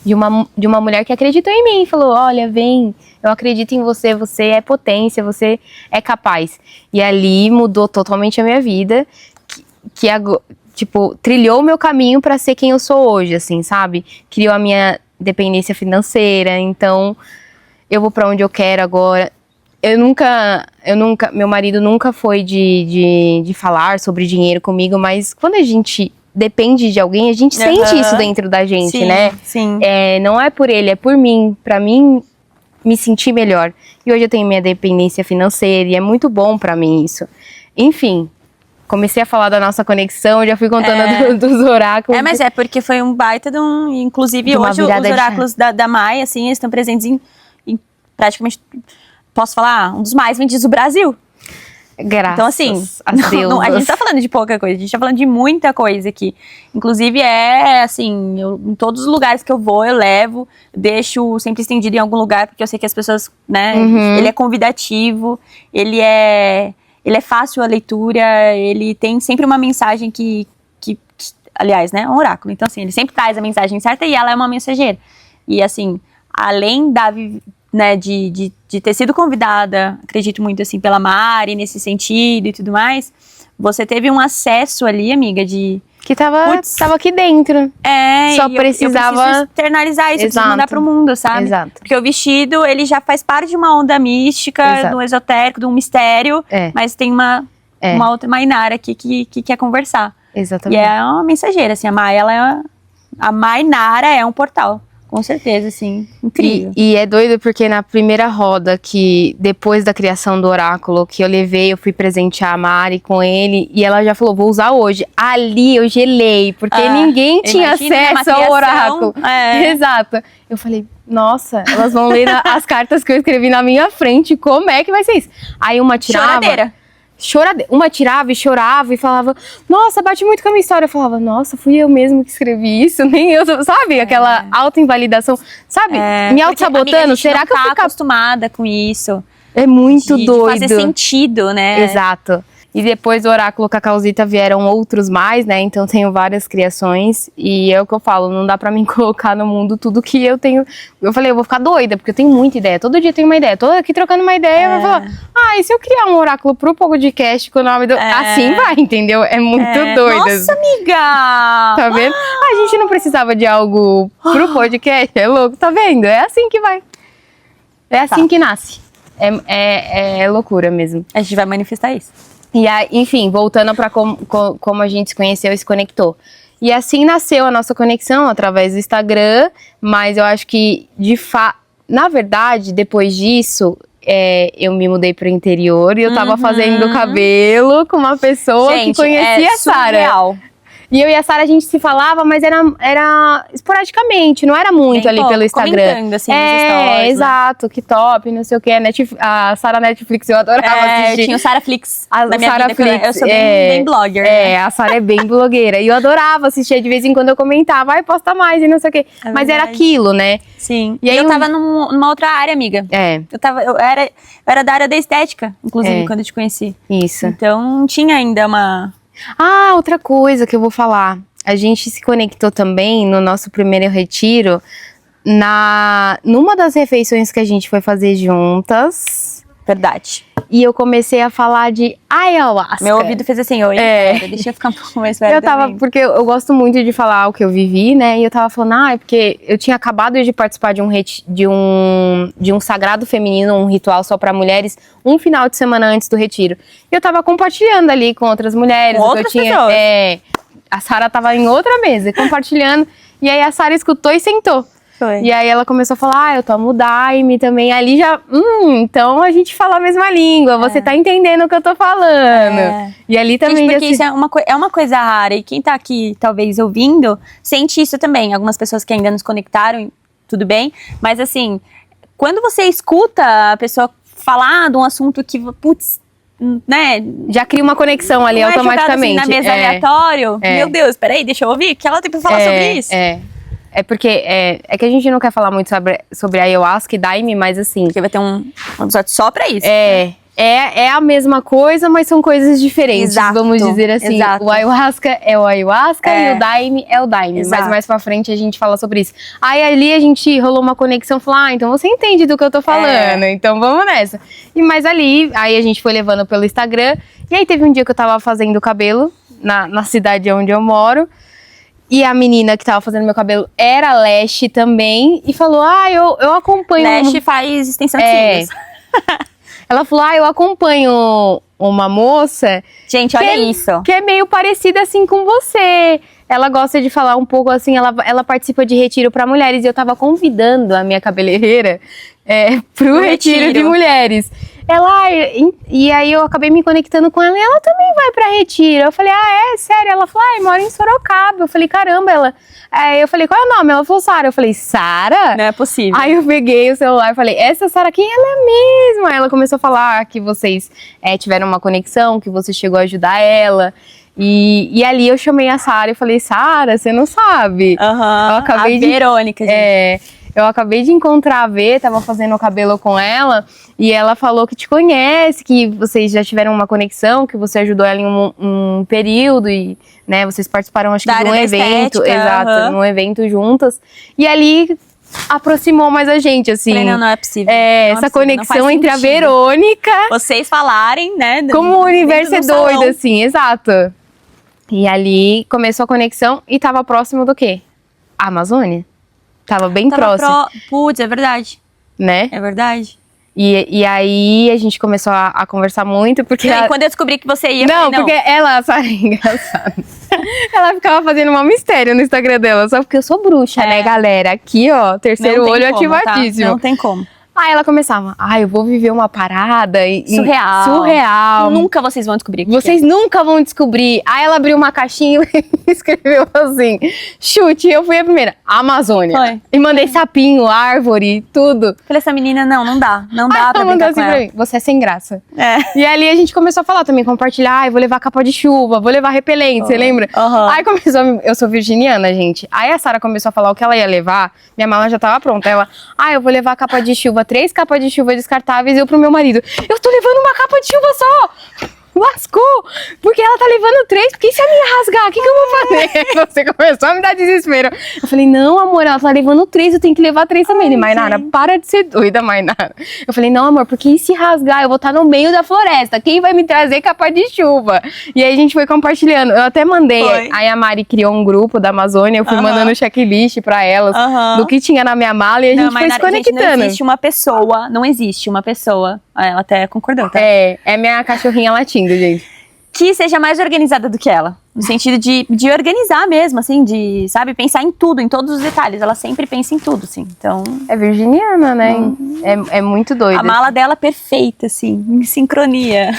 De uma mulher que acreditou em mim. Falou, olha, vem, eu acredito em você, você é potência, você é capaz. E ali mudou totalmente a minha vida. Tipo, trilhou o meu caminho pra ser quem eu sou hoje, assim, sabe? Criou a minha dependência financeira. Então, eu vou pra onde eu quero agora. Meu marido nunca foi de falar sobre dinheiro comigo, mas quando a gente depende de alguém, a gente sente isso dentro da gente, sim, né? Sim. Não é por ele, é por mim, pra mim me sentir melhor. E hoje eu tenho minha dependência financeira e é muito bom pra mim isso. Enfim, comecei a falar da nossa conexão, já fui contando dos oráculos. Mas é porque foi um baita de um... Inclusive, de hoje os oráculos da Mai, assim, eles estão presentes em praticamente... Posso falar? Um dos mais vendidos do Brasil. Graças então, assim, a Deus. a gente tá falando de pouca coisa, a gente tá falando de muita coisa aqui. Inclusive, assim, em todos os lugares que eu vou, eu levo, deixo sempre estendido em algum lugar, porque eu sei que as pessoas, né, ele é convidativo, ele é fácil a leitura, ele tem sempre uma mensagem que aliás, né, é um oráculo. Então, assim, ele sempre traz a mensagem certa e ela é uma mensageira. E, assim, além né, de ter sido convidada, acredito muito, assim, pela Mari, nesse sentido e tudo mais, você teve um acesso ali, amiga, que tava aqui dentro. Só precisava... Eu preciso externalizar isso, eu preciso mandar pro mundo, sabe? Exato. Porque o vestido, ele já faz parte de uma onda mística, do esotérico, de um mistério, mas tem uma outra Mainara aqui que quer conversar. Exatamente. E é uma mensageira, assim, a Mainara é um portal. Com certeza, assim, incrível. E é doido porque na primeira roda, que depois da criação do oráculo, que eu fui presentear a Mari com ele, e ela já falou, vou usar hoje. Ali eu gelei, porque ninguém tinha acesso ao oráculo. Exato. Eu falei, nossa, elas vão ler as cartas que eu escrevi na minha frente, como é que vai ser isso? Aí uma tirava... Uma tirava e chorava e falava, nossa, bate muito com a minha história. Eu falava, nossa, fui eu mesmo que escrevi isso, nem eu, sabe? Aquela autoinvalidação, sabe? Me auto-sabotando, será que eu fico acostumada com isso? É muito doido. De fazer sentido, né? Exato. E depois do oráculo Cacauzita vieram outros mais, né? Então tenho várias criações e é o que eu falo, não dá pra mim colocar no mundo tudo que eu tenho. Eu falei, eu vou ficar doida, porque eu tenho muita ideia. Todo dia eu tenho uma ideia. Tô aqui trocando uma ideia, eu vou falar, e se eu criar um oráculo pro podcast com o nome do... Assim vai, entendeu? É muito doido. Nossa, amiga! Tá vendo? A gente não precisava de algo pro podcast, é louco, tá vendo? É assim que vai. É assim que nasce. É loucura mesmo. A gente vai manifestar isso. E aí, enfim, voltando para como a gente se conheceu e se conectou. E assim nasceu a nossa conexão, através do Instagram, mas eu acho que, na verdade, depois disso, eu me mudei pro interior e eu tava fazendo cabelo com uma pessoa que conhecia a Sara. E eu e a Sara, a gente se falava, mas era esporadicamente, não era muito ali pelo Instagram. Comentando, assim, nos stories, exato, que top, não sei o que. A Sara Netflix, eu adorava assistir. Tinha o Saraflix na minha vida, Flix, eu sou bem blogger. Né? A Sara é bem blogueira. E eu adorava assistir, de vez em quando eu comentava, posta mais e não sei o que. Mas era aquilo, né? Sim. E aí eu tava numa outra área, amiga. Eu era da área da estética, inclusive, quando eu te conheci. Isso. Então, não tinha ainda uma... outra coisa que eu vou falar. A gente se conectou também no nosso primeiro retiro, numa das refeições que a gente foi fazer juntas. Verdade. E eu comecei a falar de ayahuasca. Meu ouvido fez assim, oi, deixa eu ficar um pouco mais velho. Porque eu gosto muito de falar o que eu vivi, né? E eu tava falando, é porque eu tinha acabado de participar de um sagrado feminino, um ritual só pra mulheres, um final de semana antes do retiro. E eu tava compartilhando ali com outras mulheres. Com outras pessoas? A Sara tava em outra mesa, compartilhando. E aí a Sara escutou e sentou. Foi. E aí ela começou a falar, eu tomo Daime também. Ali já, então a gente fala a mesma língua, você tá entendendo o que eu tô falando. E ali também... Gente, porque isso é uma coisa rara, e quem tá aqui, talvez, ouvindo, sente isso também. Algumas pessoas que ainda nos conectaram, tudo bem, mas assim, quando você escuta a pessoa falar de um assunto que, putz, né? Já cria uma conexão ali automaticamente. Assim, na mesa aleatório, meu Deus, peraí, deixa eu ouvir, o que ela tem pra falar sobre isso? É porque é que a gente não quer falar muito sobre ayahuasca e Daime, mas assim... Porque vai ter um episódio só pra isso. É a mesma coisa, mas são coisas diferentes, vamos dizer assim. Exato. O ayahuasca é o ayahuasca e o Daime é o Daime. Exato. Mas mais pra frente a gente fala sobre isso. Aí ali a gente rolou uma conexão, falou, então você entende do que eu tô falando, então vamos nessa. Mas ali, aí a gente foi levando pelo Instagram, e aí teve um dia que eu tava fazendo o cabelo na cidade onde eu moro, e a menina que tava fazendo meu cabelo era Leste também, e falou, eu acompanho... Leste faz extensão de cílios. Ela falou, eu acompanho uma moça... Gente, olha isso. Que é meio parecida assim com você. Ela gosta de falar um pouco assim, ela participa de retiro para mulheres, e eu tava convidando a minha cabeleireira pro retiro de mulheres. E aí eu acabei me conectando com ela, e ela também vai pra retiro. Eu falei, sério? Ela falou, mora em Sorocaba. Eu falei, caramba, eu falei, qual é o nome? Ela falou, Sara. Eu falei, Sara? Não é possível. Aí eu peguei o celular e falei, essa Sara aqui, ela é mesmo. Aí ela começou a falar que vocês tiveram uma conexão, que você chegou a ajudar ela. E ali eu chamei a Sara e falei, Sara, você não sabe. Verônica, gente. Eu acabei de encontrar a Vê, tava fazendo o cabelo com ela, e ela falou que te conhece, que vocês já tiveram uma conexão, que você ajudou ela em um período, e né, vocês participaram, acho que de um evento, num evento juntas. E ali aproximou mais a gente, assim. Falei, não é possível. Essa conexão entre a Verônica... Vocês falarem, né? Como o universo é doido, assim, exato. E ali começou a conexão, e tava próximo do quê? A Amazônia. Tava bem próximo. Putz, é verdade. Né? É verdade. E aí a gente começou a conversar muito, porque... E quando eu descobri que você ia... Não, porque ela, sabe, engraçada. Ela ficava fazendo um mistério no Instagram dela, só porque eu sou bruxa, né, galera? Aqui, ó, terceiro olho ativadíssimo. Não tem como. Aí ela começava, eu vou viver uma parada surreal. Nunca vocês vão descobrir. Vocês nunca vão descobrir. Aí ela abriu uma caixinha e escreveu assim, chute, eu fui a primeira, Amazônia. Foi. E mandei sapinho, árvore, tudo. Falei, essa menina, não dá pra brincar assim com ela. pra mim, você é sem graça. E ali a gente começou a falar também, compartilhar, eu vou levar capa de chuva, vou levar repelente, você lembra? Aí começou, eu sou virginiana, gente. Aí a Sara começou a falar o que ela ia levar, minha mala já tava pronta. Ela, eu vou levar capa de chuva, 3 capas de chuva descartáveis, e eu pro meu marido, eu tô levando uma capa de chuva só! Lascou! Porque ela tá levando 3, porque se eu me rasgar, o que eu vou fazer? Você começou a me dar desespero. Eu falei, não, amor, ela tá levando 3, eu tenho que levar 3 também. Ele, Mainara, para de ser doida, Mainara. Eu falei, não, amor, porque e se rasgar? Eu vou estar no meio da floresta. Quem vai me trazer capa de chuva? E aí a gente foi compartilhando. Eu até mandei. Aí a Mari criou um grupo da Amazônia, eu fui mandando checklist pra elas do que tinha na minha mala, e a gente foi se conectando. Gente, não existe uma pessoa. Ela até concordou, tá? É minha cachorrinha latindo, gente. Que seja mais organizada do que ela. No sentido de organizar mesmo, assim, de, sabe, pensar em tudo, em todos os detalhes. Ela sempre pensa em tudo, assim. Então... É virginiana, né? É muito doida. A mala dela perfeita, assim, em sincronia.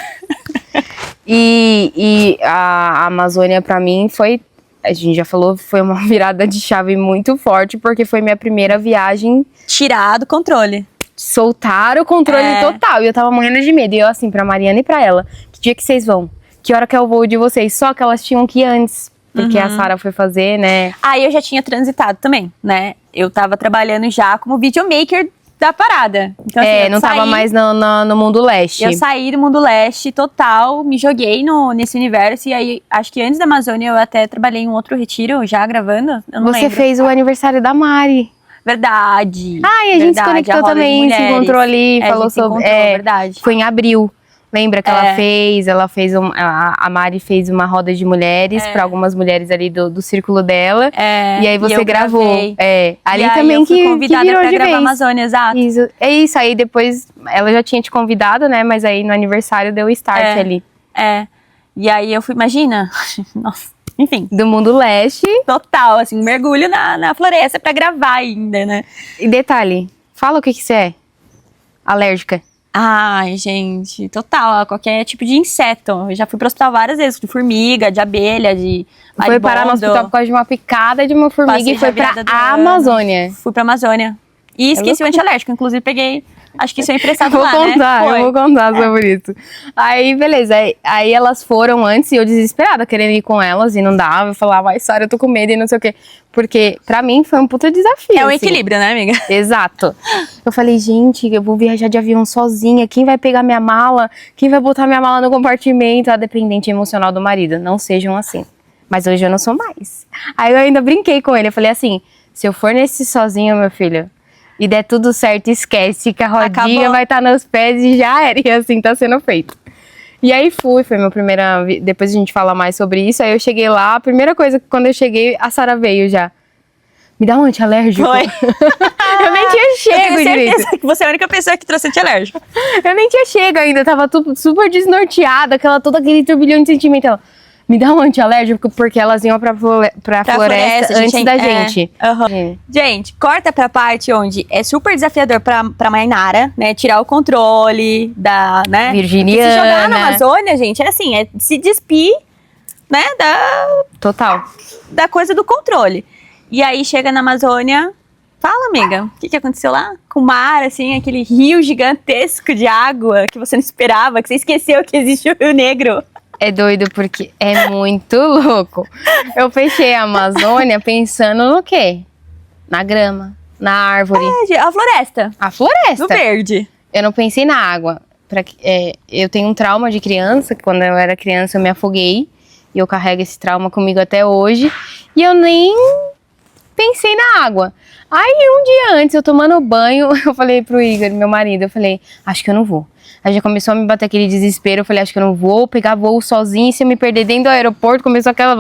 E a Amazônia, pra mim, foi... A gente já falou, foi uma virada de chave muito forte, porque foi minha primeira viagem... Tirar do controle. Soltar o controle total. E eu tava morrendo de medo. E eu, assim, pra Mariana e pra ela, que dia que vocês vão? Que hora que é o voo de vocês? Só que elas tinham que ir antes, porque a Sara foi fazer, né? Aí eu já tinha transitado também, né? Eu tava trabalhando já como videomaker da parada. Então, assim, não tava mais no mundo leste. Eu saí do mundo leste total, me joguei nesse universo. E aí, acho que antes da Amazônia, eu até trabalhei em um outro retiro, já gravando. Eu não lembro. Você fez o aniversário da Mari. Verdade. Ah, e a gente se conectou também, se encontrou ali, falou sobre. Verdade. Foi em abril. Lembra que ela fez a Mari fez uma roda de mulheres para algumas mulheres ali do círculo dela. E aí você gravou. Ali e também eu fui que convidada virou pra de gravar vez. Amazônia, exato. Isso. É isso, aí depois ela já tinha te convidado, né? Mas aí no aniversário deu o start ali. E aí eu fui, imagina, nossa, enfim. Do Mundo Leste. Total, assim, mergulho na floresta pra gravar ainda, né? E detalhe, fala o que você é. Alérgica. Ai, gente, total, a qualquer tipo de inseto. Eu já fui pro hospital várias vezes, de formiga, de abelha, de maribondo. Foi parar no hospital por causa de uma picada de uma formiga. Passei e foi pra Amazônia. Fui pra Amazônia. E esqueci o antialérgico, inclusive peguei, acho que isso é emprestado lá, né? Eu vou contar sobre isso. Aí, beleza, aí elas foram antes e eu desesperada, querendo ir com elas e não dava. Eu falava, ai, Sara, eu tô com medo e não sei o quê. Porque pra mim foi um puta desafio. É um equilíbrio, né, amiga? Exato. Eu falei, gente, eu vou viajar de avião sozinha, quem vai pegar minha mala? Quem vai botar minha mala no compartimento? A dependente emocional do marido. Não sejam assim. Mas hoje eu não sou mais. Aí eu ainda brinquei com ele, eu falei assim, se eu for nesse sozinho, meu filho, e der tudo certo, esquece que a rodinha vai estar nos pés e já era. E assim tá sendo feito. E aí foi minha primeira... Depois a gente fala mais sobre isso. Aí eu cheguei lá, a primeira coisa, quando eu cheguei, a Sara veio já. Me dá um antialérgico. Foi. Eu nem tinha chego direito. Que você é a única pessoa que trouxe antialérgico. Eu nem tinha chego ainda, tava tudo super desnorteada, todo aquele turbilhão de sentimento. Ela, me dá um antialérgico, porque elas iam pra floresta antes da gente. Gente, corta pra parte onde é super desafiador pra Mainara, né? Tirar o controle da, né? Virginiana. Se jogar na Amazônia, gente, é assim, é se despir, né? Total. Da coisa do controle. E aí chega na Amazônia. Fala, amiga, o que aconteceu lá? Com o mar, assim, aquele rio gigantesco de água que você não esperava, que você esqueceu que existe o Rio Negro. É doido porque é muito louco. Eu fechei a Amazônia pensando no quê? Na grama, na árvore. A floresta. A floresta. No verde. Eu não pensei na água. Eu tenho um trauma de criança, que quando eu era criança eu me afoguei. E eu carrego esse trauma comigo até hoje. E eu nem pensei na água. Aí um dia antes, eu tomando banho, eu falei pro Igor, meu marido, eu falei, acho que eu não vou. Aí já começou a me bater aquele desespero, eu falei, acho que eu não vou pegar voo sozinho, se eu me perder dentro do aeroporto, começou aquela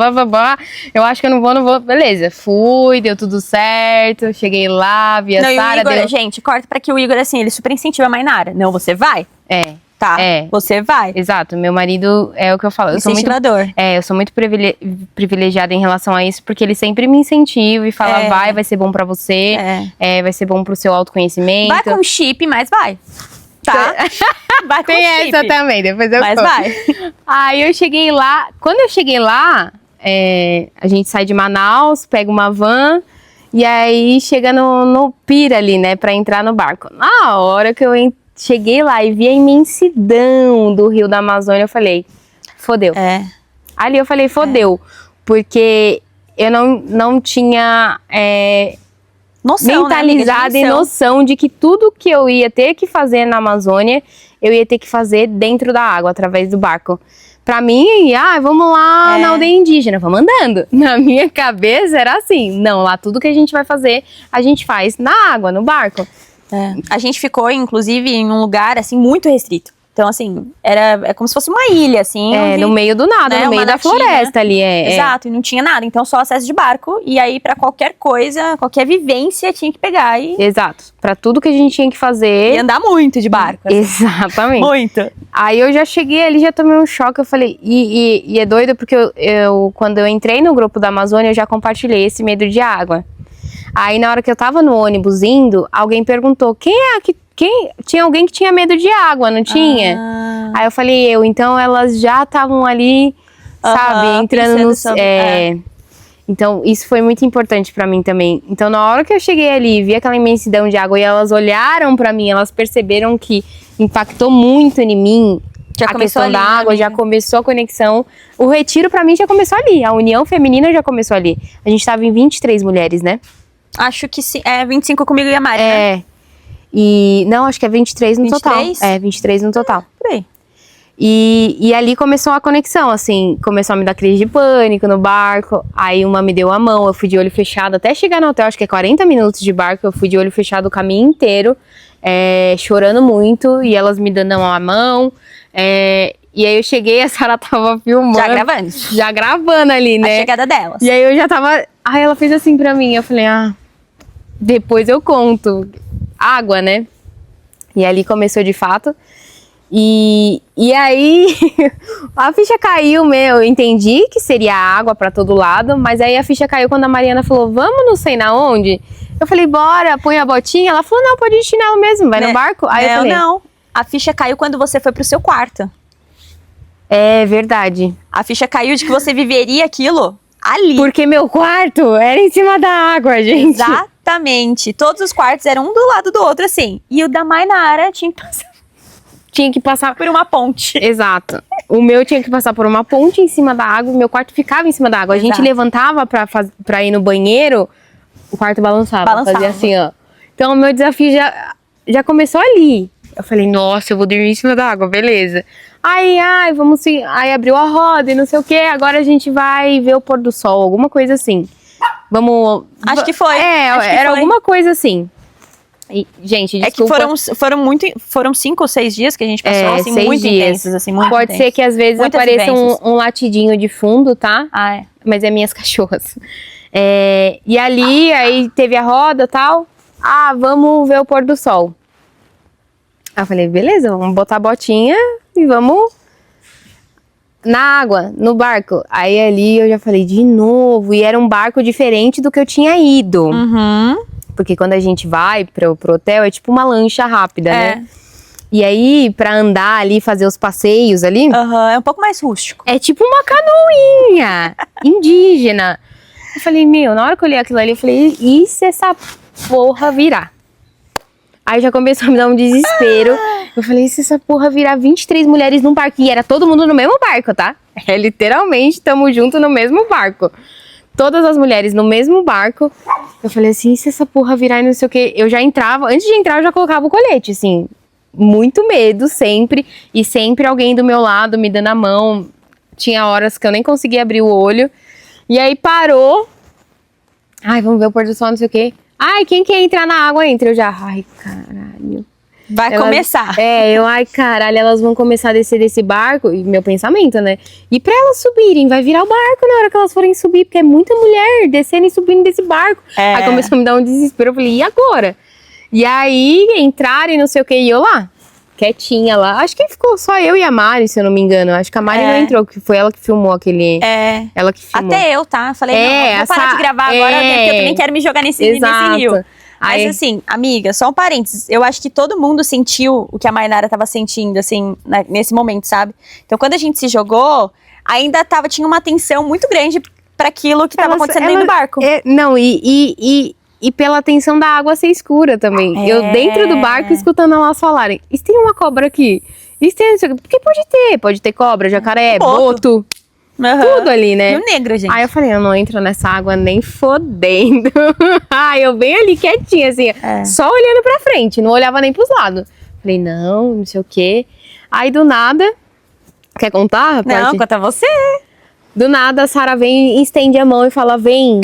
eu acho que eu não vou. Beleza, fui, deu tudo certo, cheguei lá, vi a Sara. Gente, corta pra que o Igor, assim, ele super incentiva a Mainara. Não, você vai? Tá, você vai. Exato, meu marido, é o que eu falo. Incentivador. Eu sou muito privilegiada em relação a isso, porque ele sempre me incentiva e fala, vai ser bom pra você, vai ser bom pro seu autoconhecimento. Vai com chip, mas vai. Tá? Vai com Tem chip. essa também, depois eu Mas conto. vai. Aí eu cheguei lá, quando eu cheguei lá, a gente sai de Manaus, pega uma van, e aí chega no Pira ali, né, pra entrar no barco. Na hora que eu cheguei lá e vi a imensidão do rio da Amazônia, eu falei, fodeu. Ali eu falei, fodeu. Porque eu não tinha mentalizada e noção de que tudo que eu ia ter que fazer na Amazônia, eu ia ter que fazer dentro da água, através do barco. Pra mim, vamos lá na aldeia indígena, vamos andando. Na minha cabeça era assim, não, lá tudo que a gente vai fazer, a gente faz na água, no barco. A gente ficou, inclusive, em um lugar, assim, muito restrito. Então, assim, é como se fosse uma ilha, assim. No meio do nada, né? No meio da floresta ali. Exato, e não tinha nada. Então, só acesso de barco. E aí, pra qualquer coisa, qualquer vivência, tinha que pegar e... Exato. Pra tudo que a gente tinha que fazer... E andar muito de barco. Assim. Exatamente. Muito. Aí, eu já cheguei ali, já tomei um choque. Eu falei... E é doido porque quando eu entrei no grupo da Amazônia, eu já compartilhei esse medo de água. Aí, na hora que eu tava no ônibus indo, alguém perguntou, tinha alguém que tinha medo de água, não tinha? Aí eu falei, então elas já estavam ali, sabe, entrando nos... Então, isso foi muito importante pra mim também. Então, na hora que eu cheguei ali, vi aquela imensidão de água e elas olharam pra mim, elas perceberam que impactou muito em mim a questão da água, já começou a conexão. O retiro pra mim já começou ali, a união feminina já começou ali. A gente tava em 23 mulheres, né? Acho que sim, 25 comigo e a Mari, né? E, não, acho que é 23 no total. 23 no total. Por aí. E ali começou a conexão, assim, começou a me dar crise de pânico no barco, aí uma me deu a mão, eu fui de olho fechado até chegar no hotel, acho que é 40 minutos de barco, eu fui de olho fechado o caminho inteiro, chorando muito, e elas me dando a mão, e aí eu cheguei, a Sara tava filmando. Já gravando ali, né? A chegada delas. E aí eu já tava, aí ela fez assim pra mim, eu falei, depois eu conto, água, né? E ali começou de fato. E aí a ficha caiu, eu entendi que seria água pra todo lado, mas aí a ficha caiu quando a Mariana falou, vamos não sei na onde? Eu falei, bora, põe a botinha. Ela falou, não, pode ir de chinelo mesmo, vai no barco. Aí eu falei, não, a ficha caiu quando você foi pro seu quarto. É verdade. A ficha caiu de que você viveria aquilo ali. Porque meu quarto era em cima da água, gente. Exatamente, todos os quartos eram um do lado do outro, assim. E o da Mainara tinha que passar por uma ponte. Exato. O meu tinha que passar por uma ponte em cima da água, o meu quarto ficava em cima da água. A gente levantava pra ir no banheiro, o quarto balançava. Fazia assim, ó. Então o meu desafio já começou ali. Eu falei, nossa, eu vou dormir em cima da água, beleza. Aí abriu a roda e não sei o que, agora a gente vai ver o pôr do sol, alguma coisa assim. Vamos... Acho que foi. Era alguma coisa assim. E, gente, desculpa. É que foram 5 ou 6 dias que a gente passou, assim, 6 muito dias. intensos, assim, muito Pode intensos. ser que às vezes Muitas apareça vivências. um latidinho de fundo, tá? Mas é minhas cachorras. E ali, aí teve a roda e tal. Vamos ver o pôr do sol. Aí eu falei, beleza, vamos botar a botinha e vamos na água, no barco. Aí ali eu já falei, de novo. E era um barco diferente do que eu tinha ido. Uhum. Porque quando a gente vai pro hotel, é tipo uma lancha rápida, né? E aí, pra andar ali, fazer os passeios ali... É um pouco mais rústico. É tipo uma canoinha indígena. Eu falei, na hora que eu olhei aquilo ali, eu falei, e se essa porra virar? Aí já começou a me dar um desespero. Eu falei, e se essa porra virar 23 mulheres num barco? E era todo mundo no mesmo barco, tá? Literalmente, tamo junto no mesmo barco. Todas as mulheres no mesmo barco. Eu falei assim, se essa porra virar e não sei o que. Eu já entrava, antes de entrar eu já colocava o colete, assim. Muito medo, sempre. E sempre alguém do meu lado me dando a mão. Tinha horas que eu nem conseguia abrir o olho. E aí parou. Vamos ver o pôr do sol, não sei o que. Quem quer entrar na água, entra. Eu já, caralho. Vai começar. Caralho, elas vão começar a descer desse barco. E meu pensamento, né? E pra elas subirem, vai virar o barco na hora que elas forem subir. Porque é muita mulher descendo e subindo desse barco. Aí começou a me dar um desespero. Eu falei, e agora? E aí, entraram e não sei o que. E eu lá, quietinha lá. Acho que ficou só eu e a Mari, se eu não me engano. Acho que a Mari não entrou, que foi ela que filmou aquele... Ela que filmou. Até eu, tá? Falei, não, vou parar de gravar agora, porque eu também quero me jogar nesse rio. Mas assim, amiga, só um parênteses. Eu acho que todo mundo sentiu o que a Mainara tava sentindo, assim, nesse momento, sabe? Então, quando a gente se jogou, ainda tinha uma tensão muito grande pra aquilo que tava acontecendo dentro do barco. E pela tensão da água ser escura também. Eu dentro do barco escutando elas falarem, e se tem uma cobra aqui? E se tem... Porque pode ter cobra, jacaré, boto. Tudo ali, né? E o negro, gente. Aí eu falei, eu não entro nessa água nem fodendo. Eu bem ali quietinha, assim, só olhando pra frente, não olhava nem pros lados. Falei, não sei o quê. Aí do nada, quer contar? Não, conta você. Do nada a Sara vem e estende a mão e fala, vem.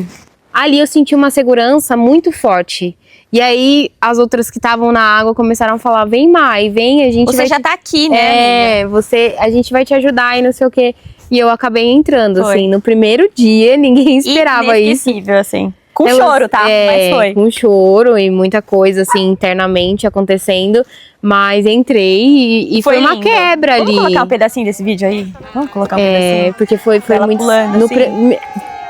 Ali eu senti uma segurança muito forte. E aí, as outras que estavam na água começaram a falar, vem, Mai, vem, a gente Você já tá aqui, né, amiga? A gente vai te ajudar e não sei o quê. E eu acabei entrando, assim, no primeiro dia, ninguém esperava isso. Inesquecível, assim. Com choro, tá? Mas foi. Com choro e muita coisa, assim, internamente acontecendo. Mas entrei e foi uma lindo. Quebra ali. Vamos colocar um pedacinho desse vídeo aí? Vamos colocar um pedacinho? Porque foi muito... Pulando, assim.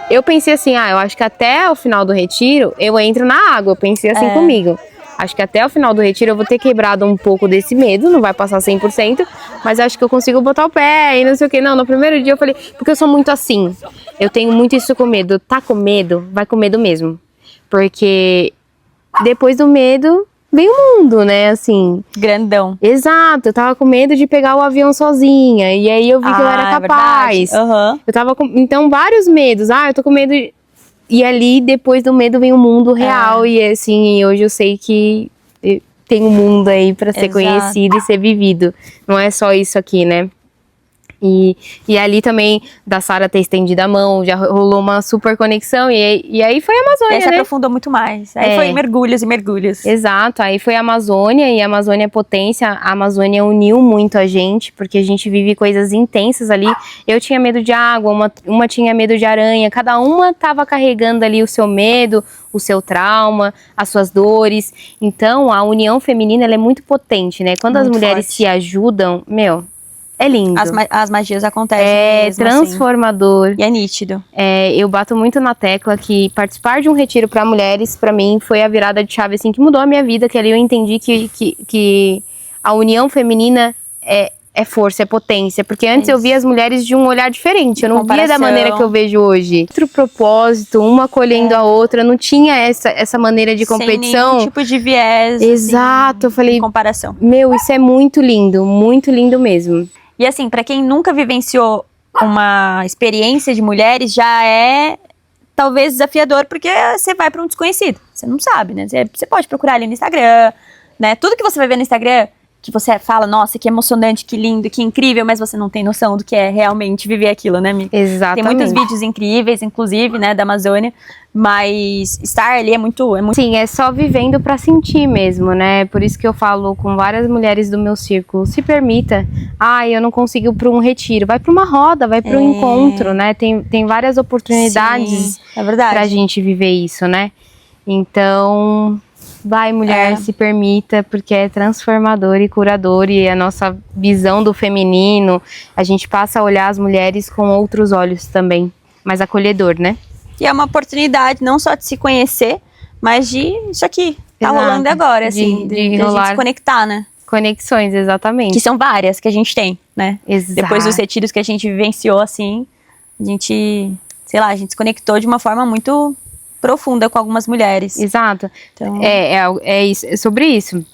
Eu pensei assim, eu acho que até o final do retiro eu entro na água. Eu pensei assim comigo. Acho que até o final do retiro eu vou ter quebrado um pouco desse medo, não vai passar 100%, mas acho que eu consigo botar o pé e não sei o que. Não, no primeiro dia eu falei, porque eu sou muito assim, eu tenho muito isso com medo. Tá com medo? Vai com medo mesmo. Porque depois do medo vem o mundo, né, assim. Grandão. Exato, eu tava com medo de pegar o avião sozinha, e aí eu vi que eu era capaz. Eu tava com, então, vários medos. Eu tô com medo... E ali, depois do medo, vem o mundo real. E assim, hoje eu sei que tem um mundo aí pra ser conhecido e ser vivido. Não é só isso aqui, né? E ali também, da Sara ter estendido a mão, já rolou uma super conexão, e aí foi a Amazônia, e aí se aprofundou muito mais, aí foi mergulhos e mergulhos. Exato, aí foi a Amazônia, e a Amazônia é potência, a Amazônia uniu muito a gente, porque a gente vive coisas intensas ali. Eu tinha medo de água, uma tinha medo de aranha, cada uma tava carregando ali o seu medo, o seu trauma, as suas dores. Então, a união feminina, ela é muito potente, né? Quando muito as mulheres forte. se ajudam, é lindo. As magias acontecem mesmo, transformador. Assim. E é nítido. Eu bato muito na tecla que participar de um retiro para mulheres, para mim, foi a virada de chave, assim, que mudou a minha vida, que ali eu entendi que a união feminina é força, é potência, porque antes eu via as mulheres de um olhar diferente, eu não via da maneira que eu vejo hoje. Outro propósito, uma acolhendo a outra, não tinha essa maneira de competição. Sem nenhum tipo de viés. Exato, eu falei, em comparação. Isso é muito lindo mesmo. E assim, pra quem nunca vivenciou uma experiência de mulheres, já é talvez desafiador, porque você vai pra um desconhecido, você não sabe, né? Você pode procurar ali no Instagram, né? Tudo que você vai ver no Instagram, que você fala, nossa, que emocionante, que lindo, que incrível, mas você não tem noção do que é realmente viver aquilo, né, amiga? Exatamente. Tem muitos vídeos incríveis, inclusive, né, da Amazônia, mas estar ali é muito... Sim, é só vivendo pra sentir mesmo, né? Por isso que eu falo com várias mulheres do meu círculo, se permita. Eu não consigo ir pra um retiro, vai pra uma roda, vai pra um encontro, né? Tem várias oportunidades. Sim, é verdade. Pra gente viver isso, né? Então... vai, mulher, se permita, porque é transformador e curador, e a nossa visão do feminino, a gente passa a olhar as mulheres com outros olhos também, mais acolhedor, né? E é uma oportunidade não só de se conhecer, mas de isso aqui, tá rolando agora, assim, de a gente se conectar, né? Conexões, exatamente. Que são várias que a gente tem, né? Exato. Depois dos retiros que a gente vivenciou, assim, a gente, sei lá, a gente se conectou de uma forma muito... profunda com algumas mulheres. Exato. Então... é sobre isso.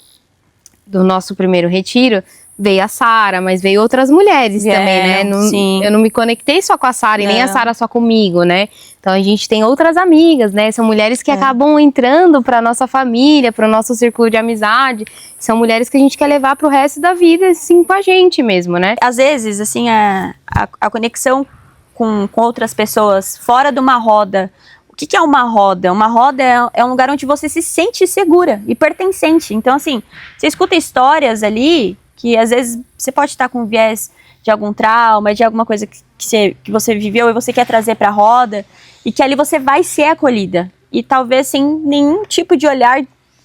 Do nosso primeiro retiro, veio a Sara, mas veio outras mulheres também, né? Sim. Eu não me conectei só com a Sara e nem a Sara só comigo, né? Então a gente tem outras amigas, né? São mulheres que acabam entrando pra nossa família, pro nosso círculo de amizade. São mulheres que a gente quer levar pro resto da vida, assim, com a gente mesmo, né? Às vezes, assim, a conexão com outras pessoas fora de uma roda. O que é uma roda? Uma roda é um lugar onde você se sente segura e pertencente. Então, assim, você escuta histórias ali que às vezes você pode estar com viés de algum trauma, de alguma coisa que você viveu e você quer trazer para a roda, e que ali você vai ser acolhida. E talvez sem nenhum tipo de olhar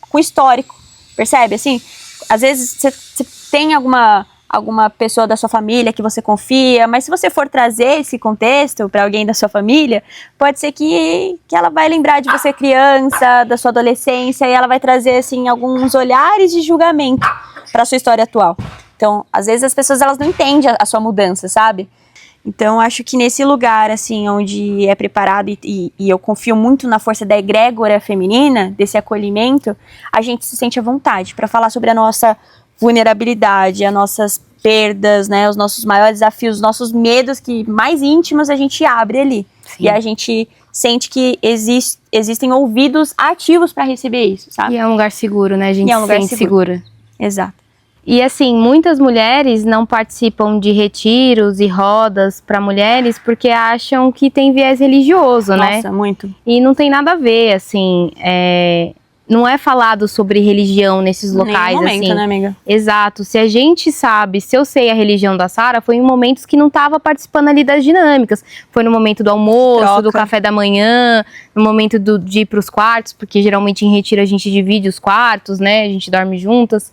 com histórico, percebe? Assim, às vezes você tem alguma pessoa da sua família que você confia, mas se você for trazer esse contexto para alguém da sua família, pode ser que ela vai lembrar de você criança, da sua adolescência, e ela vai trazer, assim, alguns olhares de julgamento para sua história atual. Então, às vezes as pessoas, elas não entendem a sua mudança, sabe? Então, acho que nesse lugar, assim, onde é preparado, e eu confio muito na força da egrégora feminina, desse acolhimento, a gente se sente à vontade para falar sobre a nossa vulnerabilidade, as nossas perdas, né, os nossos maiores desafios, os nossos medos que mais íntimos a gente abre ali. Sim. E a gente sente que existem ouvidos ativos para receber isso, sabe? E é um lugar seguro, né? A gente se sente segura. Exato. E assim, muitas mulheres não participam de retiros e rodas para mulheres porque acham que tem viés religioso, né? Nossa, muito. E não tem nada a ver, assim, não é falado sobre religião nesses locais, momento, assim. Né, amiga? Exato. Se a gente sabe, se eu sei a religião da Sara, foi em momentos que não estava participando ali das dinâmicas. Foi no momento do almoço, do café da manhã, no momento de ir pros quartos, porque geralmente em retiro a gente divide os quartos, né? A gente dorme juntas.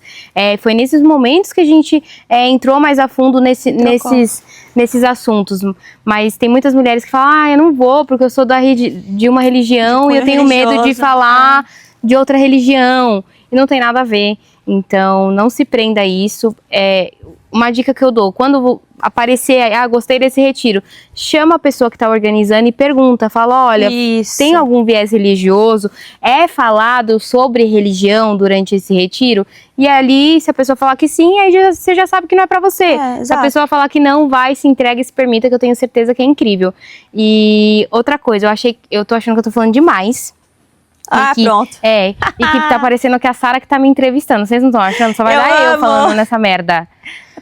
Foi nesses momentos que a gente entrou mais a fundo nesses assuntos. Mas tem muitas mulheres que falam, eu não vou porque eu sou de uma religião e eu tenho medo de falar de outra religião, e não tem nada a ver. Então, não se prenda a isso. Uma dica que eu dou, quando aparecer, gostei desse retiro, chama a pessoa que está organizando e pergunta, fala, olha, tem algum viés religioso? É falado sobre religião durante esse retiro? E ali, se a pessoa falar que sim, aí você já sabe que não é pra você. Se a pessoa falar que não, vai, se entrega e se permita, que eu tenho certeza que é incrível. E outra coisa, eu tô achando que eu tô falando demais. Ah, pronto. E que tá parecendo que é a Sara que tá me entrevistando. Vocês não estão achando? Só vai dar eu falando nessa merda.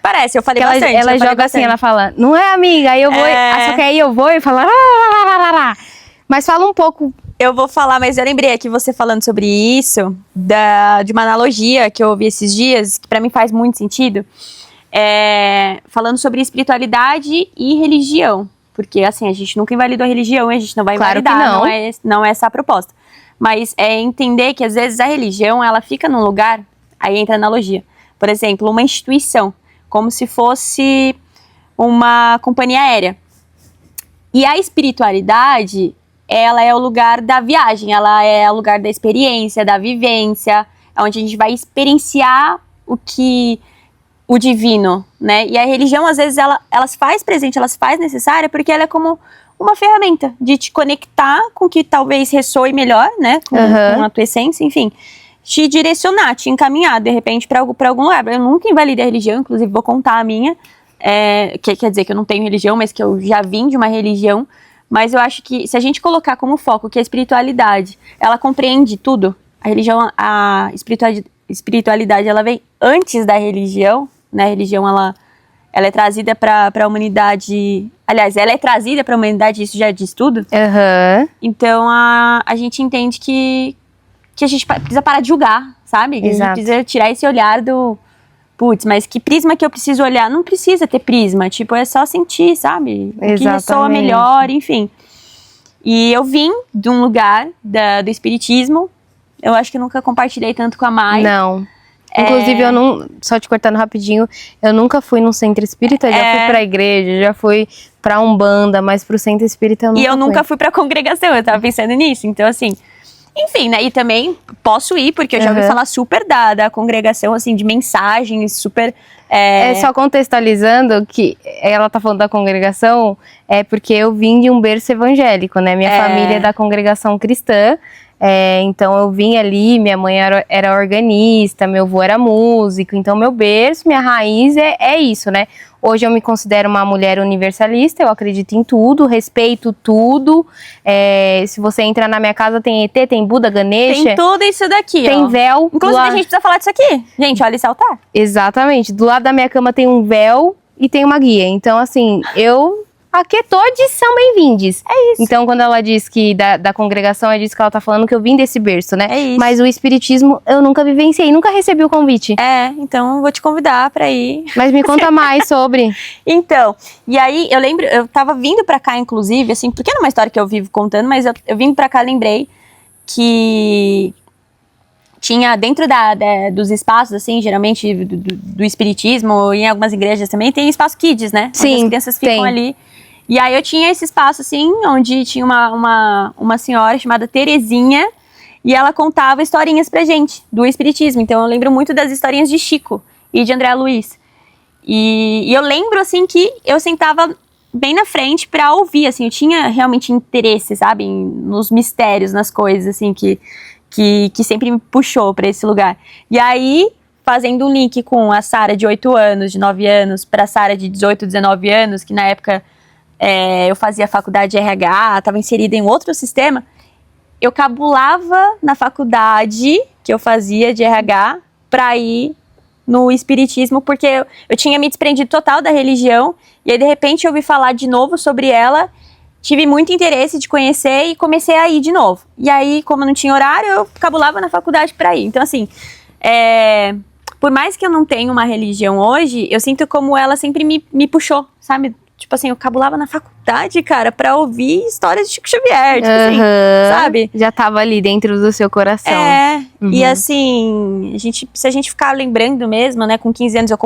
Parece, eu falei que bastante. Ela joga assim, ela fala, não é, amiga? Aí eu vou, só que aí eu vou e falo... Mas fala um pouco... Eu vou falar, mas eu lembrei aqui você falando sobre isso, de uma analogia que eu ouvi esses dias, que pra mim faz muito sentido, falando sobre espiritualidade e religião. Porque, assim, a gente nunca invalidou a religião e a gente não vai claro invalidar, não é essa a proposta. Mas é entender que, às vezes, a religião, ela fica num lugar, aí entra a analogia. Por exemplo, uma instituição, como se fosse uma companhia aérea. E a espiritualidade, ela é o lugar da viagem, ela é o lugar da experiência, da vivência, onde a gente vai experienciar o divino, né? E a religião, às vezes, ela se faz presente, ela se faz necessária, porque ela é como uma ferramenta de te conectar com o que talvez ressoe melhor, né? Com a tua essência, enfim. Te direcionar, te encaminhar, de repente, para algum lugar. Eu nunca invalidei a religião, inclusive vou contar a minha. Quer dizer que eu não tenho religião, mas que eu já vim de uma religião. Mas eu acho que se a gente colocar como foco que a espiritualidade, ela compreende tudo. A religião, a espiritualidade, ela vem antes da religião, né? A religião, ela é trazida para a humanidade... Aliás, ela é trazida para a humanidade, isso já diz tudo. Então, a gente entende que a gente precisa parar de julgar, sabe? Que a gente precisa tirar esse olhar do... Putz, mas que prisma que eu preciso olhar? Não precisa ter prisma, tipo, é só sentir, sabe? O que ressoa melhor, enfim. E eu vim de um lugar do espiritismo. Eu acho que eu nunca compartilhei tanto com a Mai. Não. Inclusive, eu não... Só te cortando rapidinho, eu nunca fui num centro espírita, já fui pra igreja, já fui pra Umbanda, mas pro centro espírita eu nunca fui. E eu nunca fui pra congregação, eu tava pensando nisso. Então, assim... Enfim, né? E também posso ir, porque eu já ouvi falar super da congregação, assim, de mensagens, super... Só contextualizando que ela tá falando da congregação, porque eu vim de um berço evangélico, né? Minha família é da congregação cristã, então eu vim ali, minha mãe era organista, meu avô era músico, então meu berço, minha raiz é isso, né? Hoje eu me considero uma mulher universalista, eu acredito em tudo, respeito tudo. Se você entrar na minha casa, tem ET, tem Buda, Ganesha. Tem tudo isso daqui, tem véu. Inclusive, a gente precisa falar disso aqui. Gente, olha esse altar. Exatamente. Do lado da minha cama tem um véu e tem uma guia. Então, assim, aqui todos são bem-vindos. É isso. Então, quando ela diz que da congregação, é disso que ela tá falando, que eu vim desse berço, né? É isso. Mas o espiritismo eu nunca vivenciei, nunca recebi o convite. Então eu vou te convidar pra ir. Mas me conta mais sobre. Então, e aí eu lembro, eu tava vindo pra cá, inclusive, assim, porque não é uma história que eu vivo contando, mas eu vim pra cá, lembrei que tinha dentro dos espaços, assim, geralmente do espiritismo, e em algumas igrejas também, tem espaço kids, né? Sim, onde as crianças ficam ali. E aí eu tinha esse espaço, assim, onde tinha uma senhora chamada Terezinha, e ela contava historinhas pra gente, do espiritismo. Então eu lembro muito das historinhas de Chico e de André Luiz. E eu lembro, assim, que eu sentava bem na frente pra ouvir, assim, eu tinha realmente interesse, sabe, nos mistérios, nas coisas, assim, que sempre me puxou pra esse lugar. E aí, fazendo um link com a Sara de 8 anos, de 9 anos, pra Sara de 18, 19 anos, que na época eu fazia faculdade de RH, estava inserida em outro sistema, eu cabulava na faculdade que eu fazia de RH pra ir no espiritismo, porque eu tinha me desprendido total da religião, e aí de repente eu ouvi falar de novo sobre ela, tive muito interesse de conhecer e comecei a ir de novo. E aí, como eu não tinha horário, eu cabulava na faculdade pra ir. Então, assim, por mais que eu não tenha uma religião hoje, eu sinto como ela sempre me puxou, sabe? Tipo assim, eu cabulava na faculdade, cara, pra ouvir histórias de Chico Xavier, tipo assim, sabe? Já tava ali dentro do seu coração. E assim, se a gente ficar lembrando mesmo, né, com 15 anos eu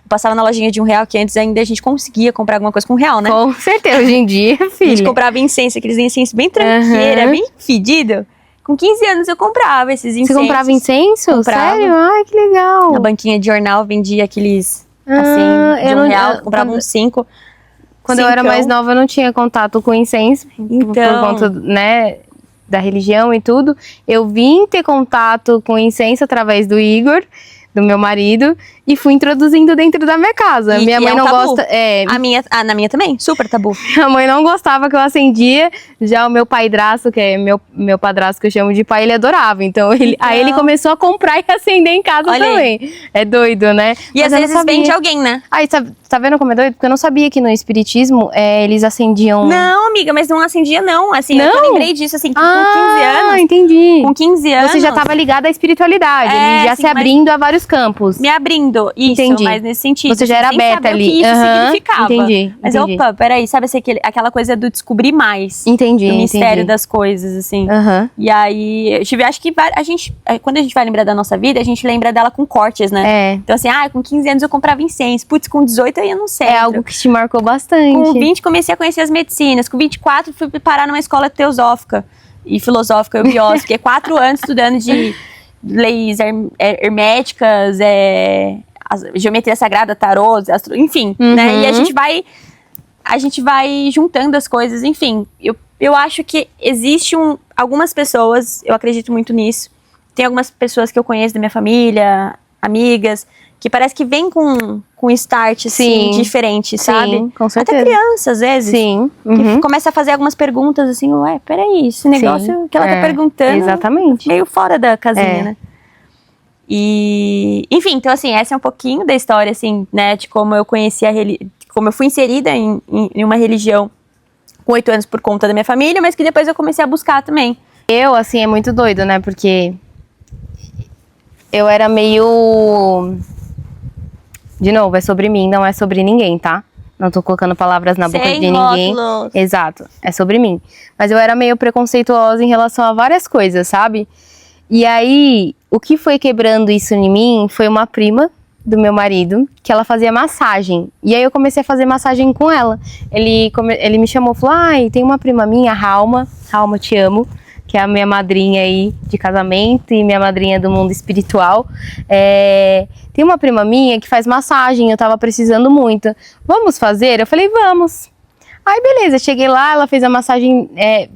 passava na lojinha de R$1, que antes ainda a gente conseguia comprar alguma coisa com R$1, né? Com certeza, hoje em dia, filha. A gente comprava incenso, aqueles incensos bem tranqueira, bem fedido. Com 15 anos eu comprava esses incensos. Você comprava incenso? Comprava. Sério? Ai, que legal. Na banquinha de jornal vendia aqueles, assim, de R$1, comprava uns 5. Quando eu era mais nova, eu não tinha contato com incenso, por conta, né, da religião e tudo. Eu vim ter contato com incenso através do Igor, do meu marido, e fui introduzindo dentro da minha casa. E minha mãe não tabu. gosta. Na minha também, super tabu. Minha mãe não gostava que eu acendia. Já o meu padrasto, que é meu padrasto que eu chamo de pai, ele adorava. Então, aí ele começou a comprar e acender em casa também. É doido, né? E às vezes vende alguém, né? Aí, tá vendo como é doido? Porque eu não sabia que no espiritismo eles acendiam... Não, amiga, mas não acendia não. Assim, não? eu lembrei disso, assim, que com 15 anos... entendi. Com 15 anos... Você já tava ligada à espiritualidade, ele já sim, se abrindo a vários campos. Me abrindo, isso, entendi. Mas nesse sentido. Você já era aberta ali. O que isso significava. Entendi. Mas opa, peraí, sabe assim, aquela coisa do descobrir mais. Entendi. Do mistério das coisas, assim. E aí, eu tive, acho que quando a gente vai lembrar da nossa vida, a gente lembra dela com cortes, né? Então assim, com 15 anos eu comprava incenso. Putz, com 18 eu ia no centro. É algo que te marcou bastante. Com 20 comecei a conhecer as medicinas. Com 24 fui parar numa escola teosófica e filosófica e biótica. Fiquei 4 anos estudando de leis herméticas, geometria sagrada, tarô, enfim, né? E a gente vai juntando as coisas, enfim. Eu acho que existe algumas pessoas, eu acredito muito nisso. Tem algumas pessoas que eu conheço da minha família, amigas, que parece que vem com start, assim, diferente, sabe? Sim, com certeza. Até criança, às vezes. Sim. Que começa a fazer algumas perguntas, assim, peraí, esse negócio que ela tá perguntando... Exatamente. Meio fora da casinha, né? E... Enfim, então, assim, essa é um pouquinho da história, assim, né? De como eu conheci como eu fui inserida em uma religião com 8 anos por conta da minha família, mas que depois eu comecei a buscar também. Assim, é muito doido, né? Porque eu era meio... De novo, é sobre mim, não é sobre ninguém, tá? Não tô colocando palavras na boca de ninguém. Rótulos. Exato, é sobre mim. Mas eu era meio preconceituosa em relação a várias coisas, sabe? E aí, o que foi quebrando isso em mim foi uma prima do meu marido, que ela fazia massagem. E aí eu comecei a fazer massagem com ela. Ele me chamou e falou, tem uma prima minha, Rauma, te amo, que é a minha madrinha aí de casamento e minha madrinha do mundo espiritual. Tem uma prima minha que faz massagem, eu tava precisando muito. Vamos fazer? Eu falei, vamos. Aí beleza, cheguei lá, ela fez a massagem,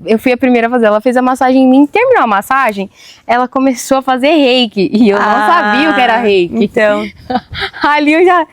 eu fui a primeira a fazer, ela fez a massagem em mim, terminou a massagem, ela começou a fazer reiki, e eu não sabia o que era reiki. Então, ali eu já...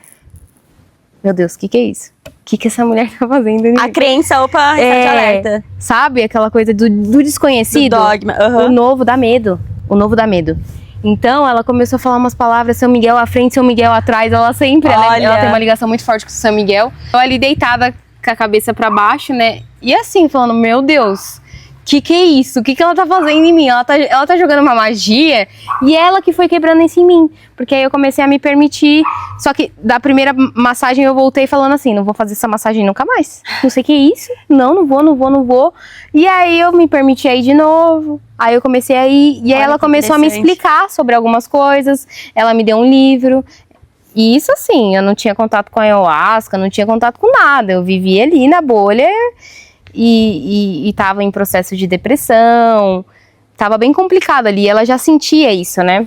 Meu Deus, o que é isso? O que essa mulher tá fazendo? A crença, opa, está de alerta. Sabe, aquela coisa do desconhecido? Do dogma. O novo dá medo. O novo dá medo. Então, ela começou a falar umas palavras, São Miguel à frente, São Miguel atrás. Ela sempre, ela tem uma ligação muito forte com o São Miguel. Eu ali deitada com a cabeça pra baixo, né? E assim, falando, meu Deus, que é isso? O que ela tá fazendo em mim? Ela tá jogando uma magia e ela que foi quebrando isso em mim. Porque aí eu comecei a me permitir. Só que da primeira massagem eu voltei falando assim, não vou fazer essa massagem nunca mais. Não sei o que é isso. Não vou. E aí eu me permiti aí de novo. Aí eu comecei a ir. E aí ela começou a me explicar sobre algumas coisas. Ela me deu um livro. E isso assim, eu não tinha contato com a ayahuasca, não tinha contato com nada. Eu vivia ali na bolha e tava em processo de depressão. Tava bem complicado ali, ela já sentia isso, né?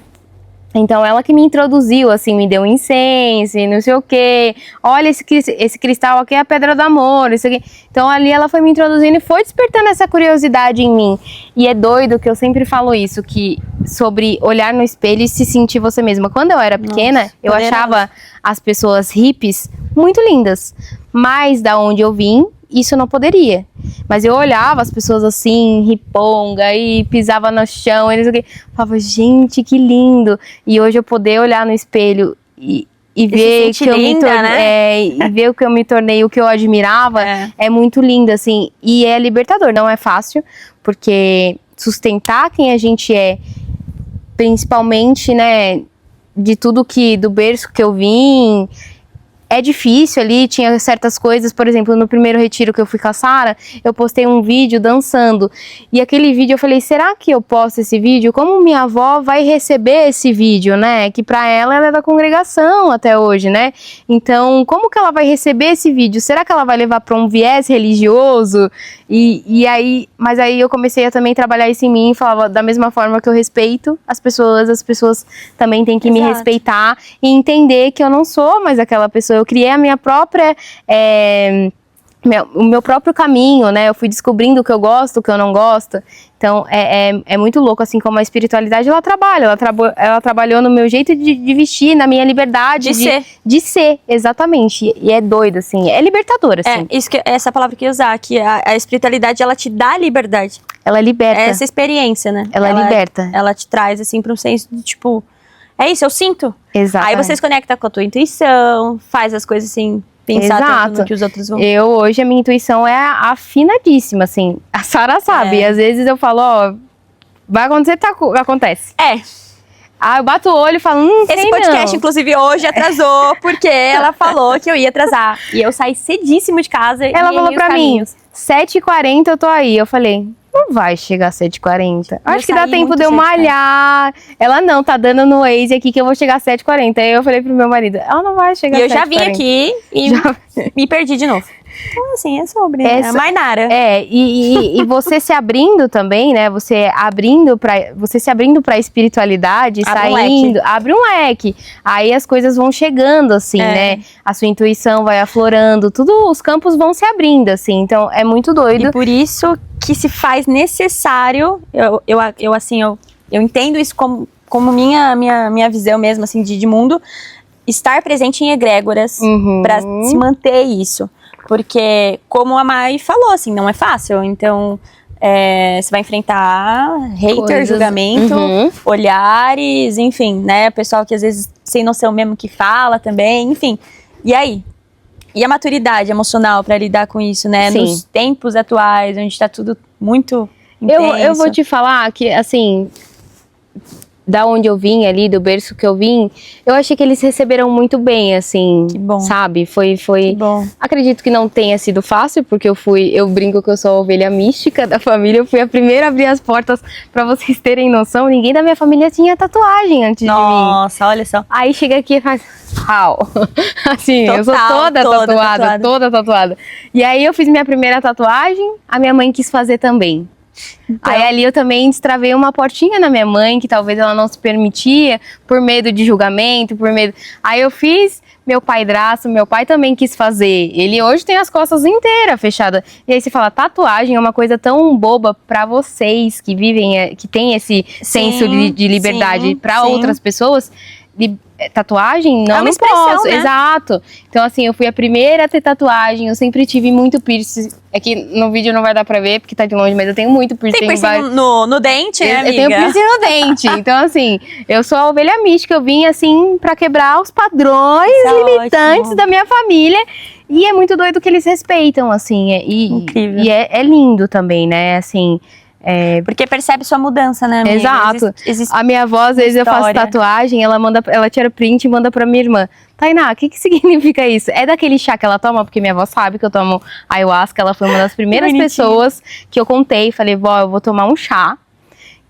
Então ela que me introduziu, assim, me deu um incenso e não sei o quê. Olha, esse cristal aqui é a pedra do amor, isso aqui. Então ali ela foi me introduzindo e foi despertando essa curiosidade em mim. E é doido que eu sempre falo isso, que sobre olhar no espelho e se sentir você mesma. Quando eu era pequena, eu achava as pessoas hippies muito lindas. Mas da onde eu vim, isso não poderia. Mas eu olhava as pessoas assim, riponga, e pisava no chão, eles falava, gente, que lindo. E hoje eu poder olhar no espelho e ver que eu me tornei, né? E ver o que eu me tornei, o que eu admirava, é muito lindo, assim. E é libertador, não é fácil, porque sustentar quem a gente é, principalmente, né, de tudo do berço que eu vim, é difícil ali, tinha certas coisas, por exemplo, no primeiro retiro que eu fui com a Sara, eu postei um vídeo dançando, e aquele vídeo eu falei, será que eu posto esse vídeo? Como minha avó vai receber esse vídeo, né? Que pra ela é da congregação até hoje, né? Então, como que ela vai receber esse vídeo? Será que ela vai levar pra um viés religioso? Mas aí eu comecei a também trabalhar isso em mim, e falava, da mesma forma que eu respeito as pessoas também têm que me respeitar e entender que eu não sou mais aquela pessoa. Eu criei a minha própria o meu próprio caminho, né? Eu fui descobrindo o que eu gosto, o que eu não gosto. Então, é muito louco, assim, como a espiritualidade, ela trabalha. Ela trabalhou no meu jeito de vestir, na minha liberdade. De ser, exatamente. E é doido, assim. É libertador, assim. Essa palavra que eu ia usar, que a espiritualidade, ela te dá liberdade. Ela liberta. É essa experiência, né? Ela liberta. Ela te traz, assim, pra um senso de, tipo... É isso, eu sinto. Exato. Aí você se conecta com a tua intuição, faz as coisas, assim... Pensar tanto no que os outros vão... Hoje, a minha intuição é afinadíssima, assim. A Sara sabe. E às vezes eu falo, ó, vai acontecer, acontece. Eu bato o olho e falo, Esse podcast, inclusive, hoje atrasou, porque ela falou que eu ia atrasar. E eu saí cedíssimo de casa. Ela falou pra mim, 7h40 eu tô aí. Eu falei... Não vai chegar às 7h40. Acho que dá tempo de eu malhar. Ela não, tá dando no Waze aqui que eu vou chegar às 7h40. Aí eu falei pro meu marido, ela não vai chegar às 7h40. E eu já vim aqui e me perdi de novo. Então, assim, é sobre, né? Mainara. E você se abrindo também, né? Você se abrindo pra espiritualidade, abre um leque. Aí as coisas vão chegando, assim, né? A sua intuição vai aflorando, os campos vão se abrindo, assim. Então, é muito doido. E por isso que se faz necessário, eu entendo isso como minha visão mesmo, assim, de mundo, estar presente em egrégoras pra se manter isso. Porque, como a Mai falou, assim, não é fácil. Então, você vai enfrentar julgamento, olhares, enfim, né? Pessoal que às vezes sem noção mesmo que fala também, enfim. E aí? E a maturidade emocional pra lidar com isso, né? Sim. Nos tempos atuais, onde tá tudo muito intenso. Eu vou te falar que, assim... Da onde eu vim ali, do berço que eu vim, eu achei que eles receberam muito bem, assim, que bom. Sabe? Foi que bom. Acredito que não tenha sido fácil, porque eu brinco que eu sou a ovelha mística da família, eu fui a primeira a abrir as portas, pra vocês terem noção, ninguém da minha família tinha tatuagem antes de mim. Nossa, olha só. Aí chega aqui e faz, assim, total, eu sou toda tatuada. E aí eu fiz minha primeira tatuagem, a minha mãe quis fazer também. Então. Aí ali eu também destravei uma portinha na minha mãe, que talvez ela não se permitia, por medo de julgamento, por medo... Aí eu fiz, meu padrasto, meu pai também quis fazer. Ele hoje tem as costas inteiras fechadas. E aí você fala, tatuagem é uma coisa tão boba pra vocês que vivem, que tem esse senso de liberdade pra outras pessoas. Tatuagem não, uma expressão, posso, né? Exato. Então assim, eu fui a primeira a ter tatuagem, eu sempre tive muito piercing. É que no vídeo não vai dar pra ver, porque tá de longe, mas eu tenho muito piercing. Tem piercing no dente, né, amiga? Eu tenho piercing no dente. Então assim, eu sou a ovelha mística, eu vim assim pra quebrar os padrões limitantes da minha família. E é muito doido que eles respeitam, assim. Incrível. E é lindo também, né, assim... Porque percebe sua mudança, né, amiga? Exato. Existe a minha avó, às vezes eu faço tatuagem, ela tira print e manda pra minha irmã. Tainá, o que significa isso? É daquele chá que ela toma? Porque minha avó sabe que eu tomo ayahuasca, ela foi uma das primeiras pessoas que eu contei, falei, vó, eu vou tomar um chá,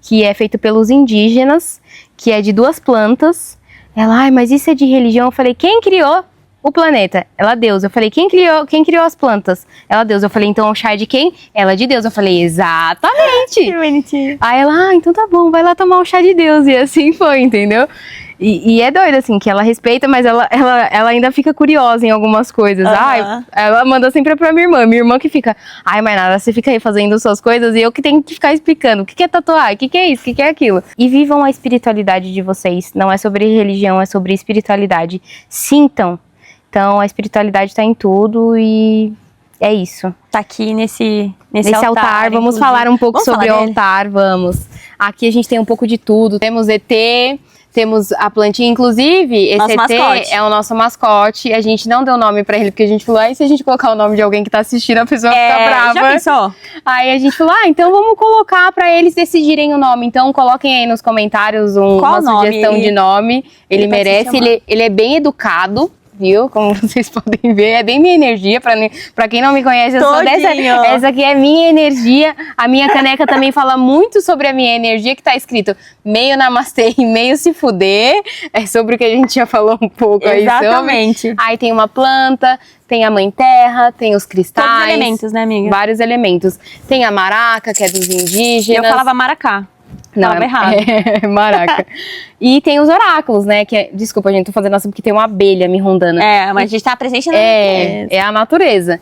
que é feito pelos indígenas, que é de 2 plantas. Ela, ai, mas isso é de religião? Eu falei, quem criou o planeta? Ela, Deus. Eu falei, quem criou as plantas? Ela, Deus. Eu falei, então o chá é de quem? Ela, de Deus. Eu falei, exatamente. Que bonitinho. Aí ela, então tá bom, vai lá tomar o chá de Deus. E assim foi, entendeu? E é doido, assim, que ela respeita, mas ela ainda fica curiosa em algumas coisas. Ela manda sempre pra minha irmã que fica, ai, mas nada, você fica aí fazendo suas coisas e eu que tenho que ficar explicando o que é tatuar, o que é isso, o que é aquilo. E vivam a espiritualidade de vocês, não é sobre religião, é sobre espiritualidade. Sintam. Então, a espiritualidade tá em tudo e é isso. Tá aqui nesse altar. Vamos falar um pouco sobre o altar, vamos. Aqui a gente tem um pouco de tudo. Temos ET, temos a plantinha. Inclusive, esse ET mascote. É o nosso mascote. A gente não deu nome pra ele, porque a gente falou, e se a gente colocar o nome de alguém que tá assistindo, a pessoa fica brava. Já pensou? Aí a gente falou, então vamos colocar pra eles decidirem o nome. Então coloquem aí nos comentários uma sugestão de nome. Ele merece, ele é bem educado. Viu? Como vocês podem ver, é bem minha energia. Pra quem não me conhece, eu sou dessa. Essa aqui é minha energia. A minha caneca também fala muito sobre a minha energia, que tá escrito meio namastê e meio se fuder. É sobre o que a gente já falou um pouco aí. Exatamente. Aí tem uma planta, tem a mãe terra, tem os cristais. Todos os elementos, né, amiga? Vários elementos. Tem a maraca, que é dos indígenas. Eu falava maracá. Não, errado. Maraca. E tem os oráculos, né? Desculpa, gente, tô fazendo assim porque tem uma abelha me rondando. Mas a gente tá presente na natureza. É a natureza.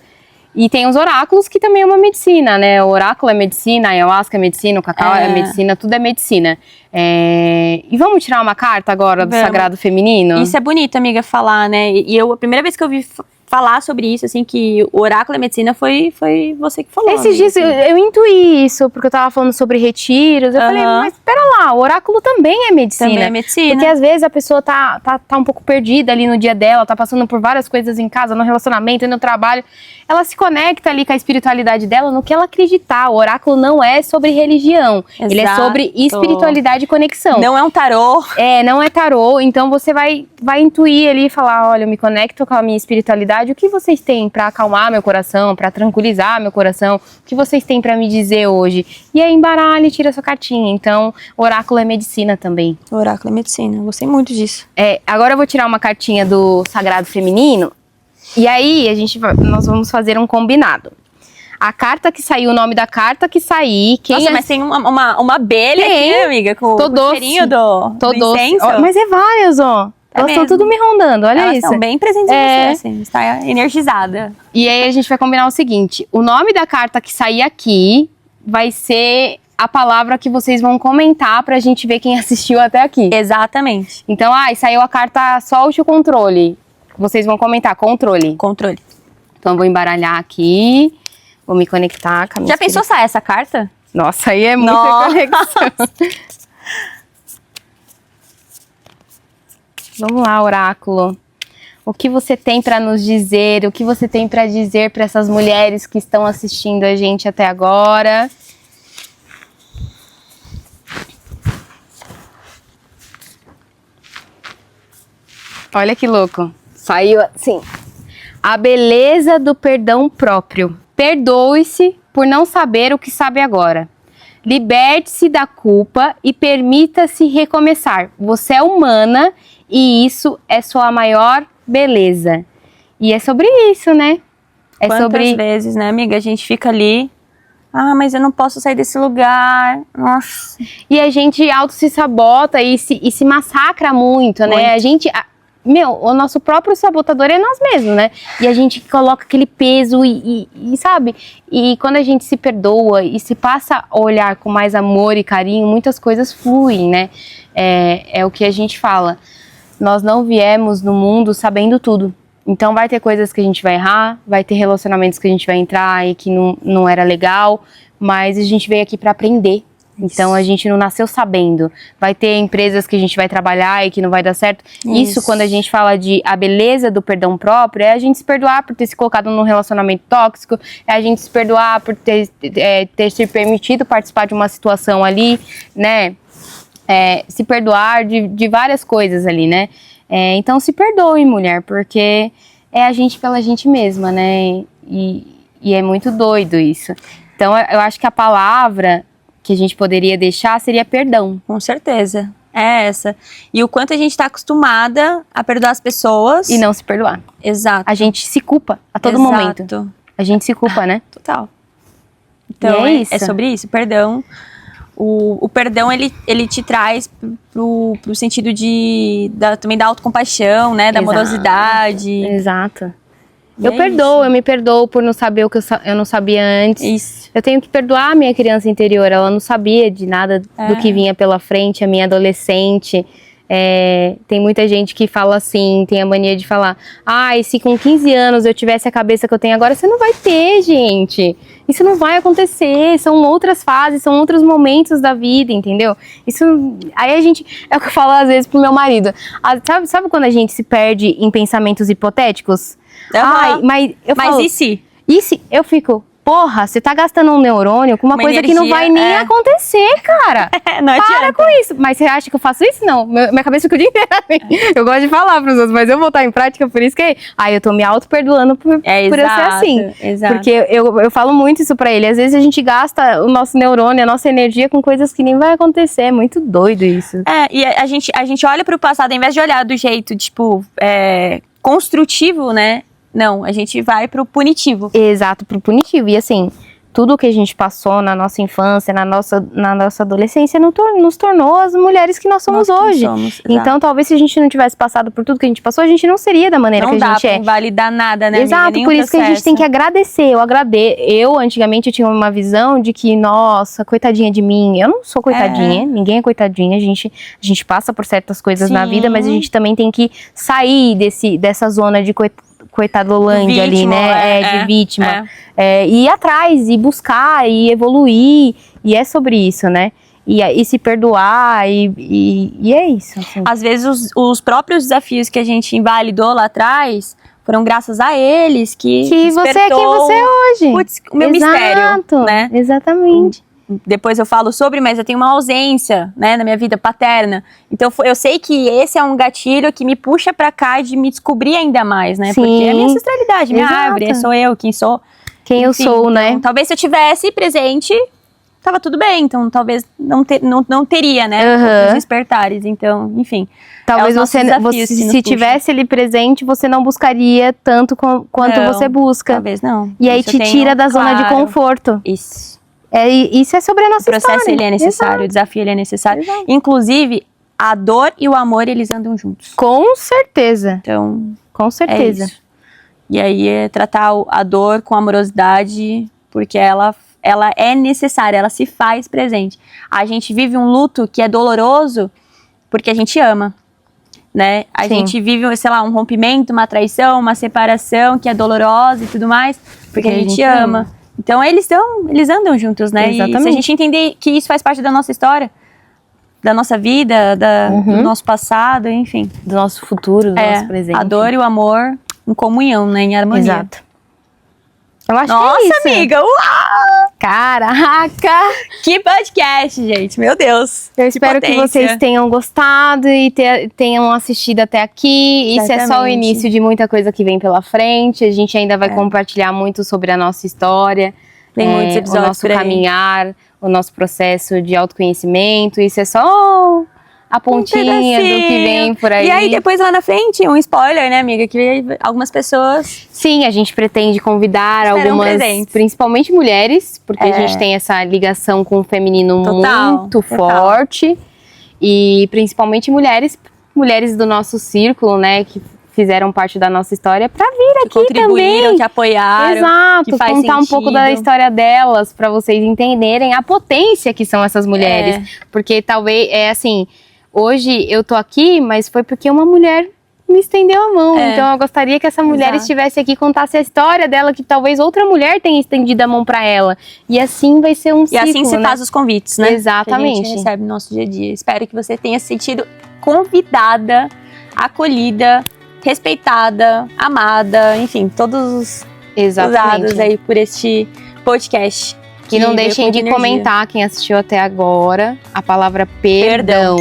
E tem os oráculos, que também é uma medicina, né? O oráculo é medicina, a ayahuasca é medicina, o cacau é medicina, tudo é medicina. E vamos tirar uma carta agora do Sagrado Feminino? Isso é bonito, amiga, falar, né? E a primeira vez que eu vi falar sobre isso, assim, que o oráculo é medicina, foi você que falou. Esses dias assim. eu intuí isso, porque eu tava falando sobre retiros. Eu falei, mas pera lá, o oráculo também é medicina. Também é medicina. Porque às vezes a pessoa tá um pouco perdida ali no dia dela, tá passando por várias coisas em casa, no relacionamento, no trabalho. Ela se conecta ali com a espiritualidade dela no que ela acreditar. O oráculo não é sobre religião. Exato. Ele é sobre espiritualidade e conexão. Não é um tarô. Não é tarô. Então você vai intuir ali e falar, olha, eu me conecto com a minha espiritualidade. O que vocês têm pra acalmar meu coração, pra tranquilizar meu coração? O que vocês têm pra me dizer hoje? E aí embaralha e tira a sua cartinha. Então, oráculo é medicina também. O oráculo é medicina. Eu gostei muito disso. Agora eu vou tirar uma cartinha do Sagrado Feminino. E aí, nós vamos fazer um combinado. A carta que sair, o nome da carta que sair... Nossa, mas tem uma abelha aqui, né, amiga? Com o cheirinho do incenso. Mas é várias, ó. Elas estão tudo me rondando, olha Elas isso. estão bem presentes em você, assim. Está energizada. E aí, a gente vai combinar o seguinte. O nome da carta que sair aqui vai ser a palavra que vocês vão comentar pra gente ver quem assistiu até aqui. Exatamente. Então, saiu a carta solte o controle. Vocês vão comentar, controle. Controle. Então, eu vou embaralhar aqui. Vou me conectar com a minha Já pensou sair essa carta? Nossa, aí é muita conexão. Vamos lá, oráculo. O que você tem para nos dizer? O que você tem para dizer para essas mulheres que estão assistindo a gente até agora? Olha que louco. Saiu assim. A beleza do perdão próprio. Perdoe-se por não saber o que sabe agora. Liberte-se da culpa e permita-se recomeçar. Você é humana e isso é sua maior beleza. E é sobre isso, né? Quantas vezes, né, amiga? A gente fica ali... mas eu não posso sair desse lugar. Nossa. E a gente auto se sabota e se massacra muito, né? A gente... o nosso próprio sabotador é nós mesmos, né? E a gente coloca aquele peso e sabe? E quando a gente se perdoa e se passa a olhar com mais amor e carinho, muitas coisas fluem, né? É o que a gente fala. Nós não viemos no mundo sabendo tudo. Então vai ter coisas que a gente vai errar, vai ter relacionamentos que a gente vai entrar e que não era legal, mas a gente veio aqui para aprender. Então a gente não nasceu sabendo. Vai ter empresas que a gente vai trabalhar e que não vai dar certo. Isso quando a gente fala de a beleza do perdão próprio, é a gente se perdoar por ter se colocado num relacionamento tóxico, é a gente se perdoar por ter se permitido participar de uma situação ali, né? Se perdoar de várias coisas ali, né? Então se perdoe, mulher, porque é a gente pela gente mesma, né? E é muito doido isso. Então eu acho que a palavra que a gente poderia deixar seria perdão. Com certeza. É essa. E o quanto a gente tá acostumada a perdoar as pessoas. E não se perdoar. Exato. A gente se culpa a todo momento. A gente se culpa, né? Total. Então isso. É sobre isso. Perdão. O perdão, ele te traz pro sentido também da autocompaixão, né? Da amorosidade. Exato. Eu me perdoo por não saber o que eu não sabia antes. Isso. Eu tenho que perdoar a minha criança interior. Ela não sabia de nada do que vinha pela frente, a minha adolescente. Tem muita gente que fala assim, tem a mania de falar: e se com 15 anos eu tivesse a cabeça que eu tenho agora, você não vai ter, gente. Isso não vai acontecer, são outras fases, são outros momentos da vida, entendeu? Aí a gente, é o que eu falo às vezes pro meu marido. Sabe quando a gente se perde em pensamentos hipotéticos? Mas e se? E se? Eu fico... Porra, você tá gastando um neurônio com uma coisa energia, que não vai nem acontecer, cara. Não Para adianta. com isso. Mas você acha que eu faço isso? Não. Minha cabeça fica o dia inteiro assim. Eu gosto de falar pros outros, mas eu vou botar em prática, por isso que... eu tô me auto-perdoando por eu ser assim. Exato. Porque eu falo muito isso pra ele. Às vezes a gente gasta o nosso neurônio, a nossa energia com coisas que nem vai acontecer. É muito doido isso. E a gente olha pro passado, ao invés de olhar do jeito, tipo, construtivo, né? Não, a gente vai pro punitivo. Exato, pro punitivo. E assim, tudo que a gente passou na nossa infância, na nossa adolescência, nos tornou as mulheres que nós somos hoje. Então, talvez se a gente não tivesse passado por tudo que a gente passou, a gente não seria da maneira que a gente é. Não dá pra invalidar nada, né, Exato, amiga? por isso que a gente tem que agradecer. Eu, antigamente, eu tinha uma visão de que, nossa, coitadinha de mim. Eu não sou coitadinha, ninguém é coitadinha. A gente passa por certas coisas na vida, mas a gente também tem que sair dessa zona de coitadolândia ali, né? De vítima. Ir atrás, e buscar, e evoluir. E é sobre isso, né? E se perdoar, e é isso. Assim. Às vezes, os próprios desafios que a gente invalidou lá atrás foram graças a eles que você é quem você é hoje. Putz, o meu mistério, né? Exatamente. Depois eu falo sobre, mas eu tenho uma ausência, né, na minha vida paterna. Então eu sei que esse é um gatilho que me puxa pra cá de me descobrir ainda mais, né? Sim. Porque é a minha ancestralidade, minha árvore, sou eu, quem sou. Quem eu sou, né? Então, talvez se eu tivesse presente, tava tudo bem. Então talvez não teria, né, os despertares. Então, enfim. Talvez se tivesse ele presente, você não buscaria tanto quanto você busca. Talvez não. E aí te tira da zona de conforto. Isso. Isso é sobre a nossa história. O processo ele é necessário, o desafio ele é necessário. Exato. Inclusive, a dor e o amor, eles andam juntos. Com certeza. Então, com certeza. E aí é tratar a dor com amorosidade, porque ela é necessária, ela se faz presente. A gente vive um luto que é doloroso porque a gente ama, né? A gente vive, sei lá, um rompimento, uma traição, uma separação que é dolorosa e tudo mais, porque a gente ama. Então eles andam juntos, né? Exatamente. E se a gente entender que isso faz parte da nossa história, da nossa vida, do nosso passado, enfim. Do nosso futuro, do nosso presente. A dor e o amor em comunhão, né? Em harmonia. Exato. Eu acho Nossa, que é isso. amiga! Uau! Caraca! Que podcast, gente! Meu Deus! Eu espero que vocês tenham gostado e tenham assistido até aqui. Exatamente. Isso é só o início de muita coisa que vem pela frente. A gente ainda vai compartilhar muito sobre a nossa história. Tem muitos episódios, o nosso caminhar, o nosso processo de autoconhecimento. Isso é só a pontinha do que vem por aí. E aí depois lá na frente, um spoiler, né, amiga? Que algumas pessoas... Sim, a gente pretende convidar algumas, principalmente mulheres, porque a gente tem essa ligação com o feminino muito forte. E principalmente mulheres do nosso círculo, né, que fizeram parte da nossa história, pra vir aqui contribuíram, também. Que apoiaram. Exato, que faz contar um pouco da história delas, pra vocês entenderem a potência que são essas mulheres. Porque talvez, assim... Hoje eu tô aqui, mas foi porque uma mulher me estendeu a mão. Então eu gostaria que essa mulher estivesse aqui e contasse a história dela, que talvez outra mulher tenha estendido a mão pra ela. E assim vai ser um ciclo, E assim se faz os convites, né? Exatamente. Que a gente recebe no nosso dia a dia. Espero que você tenha se sentido convidada, acolhida, respeitada, amada, enfim, todos os usados aí por este podcast. E não deixem de comentar, quem assistiu até agora, a palavra perdão.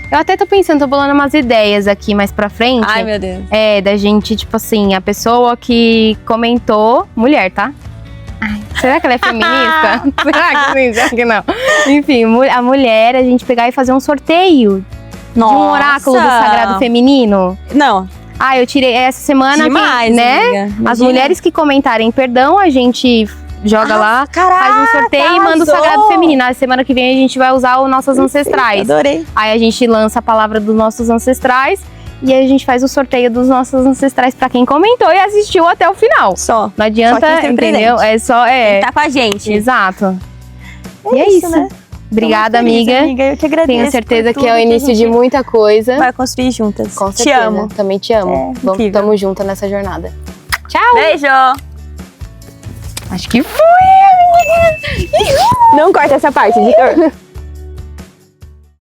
Eu até tô pensando, tô bolando umas ideias aqui mais pra frente. Ai, meu Deus. Da gente, tipo assim, a pessoa que comentou... Mulher, tá? Ai, será que ela é feminista? Será que sim? Será que não? Enfim, a mulher, a gente pegar e fazer um sorteio de um oráculo do sagrado feminino. Não. Eu tirei essa semana. Demais, né? Amiga. As mulheres que comentarem perdão, a gente... joga lá, faz um sorteio e manda o sagrado feminino. Na semana que vem a gente vai usar os nossos ancestrais. Adorei. Aí a gente lança a palavra dos nossos ancestrais e aí a gente faz o sorteio dos nossos ancestrais pra quem comentou e assistiu até o final. Só. Não adianta, só entendeu? Quem tá com a gente. Exato. E é isso. Né? Obrigada, amiga. Eu te agradeço. Tenho certeza que é o início de muita coisa. Vai construir juntas. Com certeza. Te amo. Também te amo. Tamo juntas nessa jornada. Tchau. Beijo. Acho que foi, amiga! Não corta essa parte, editor.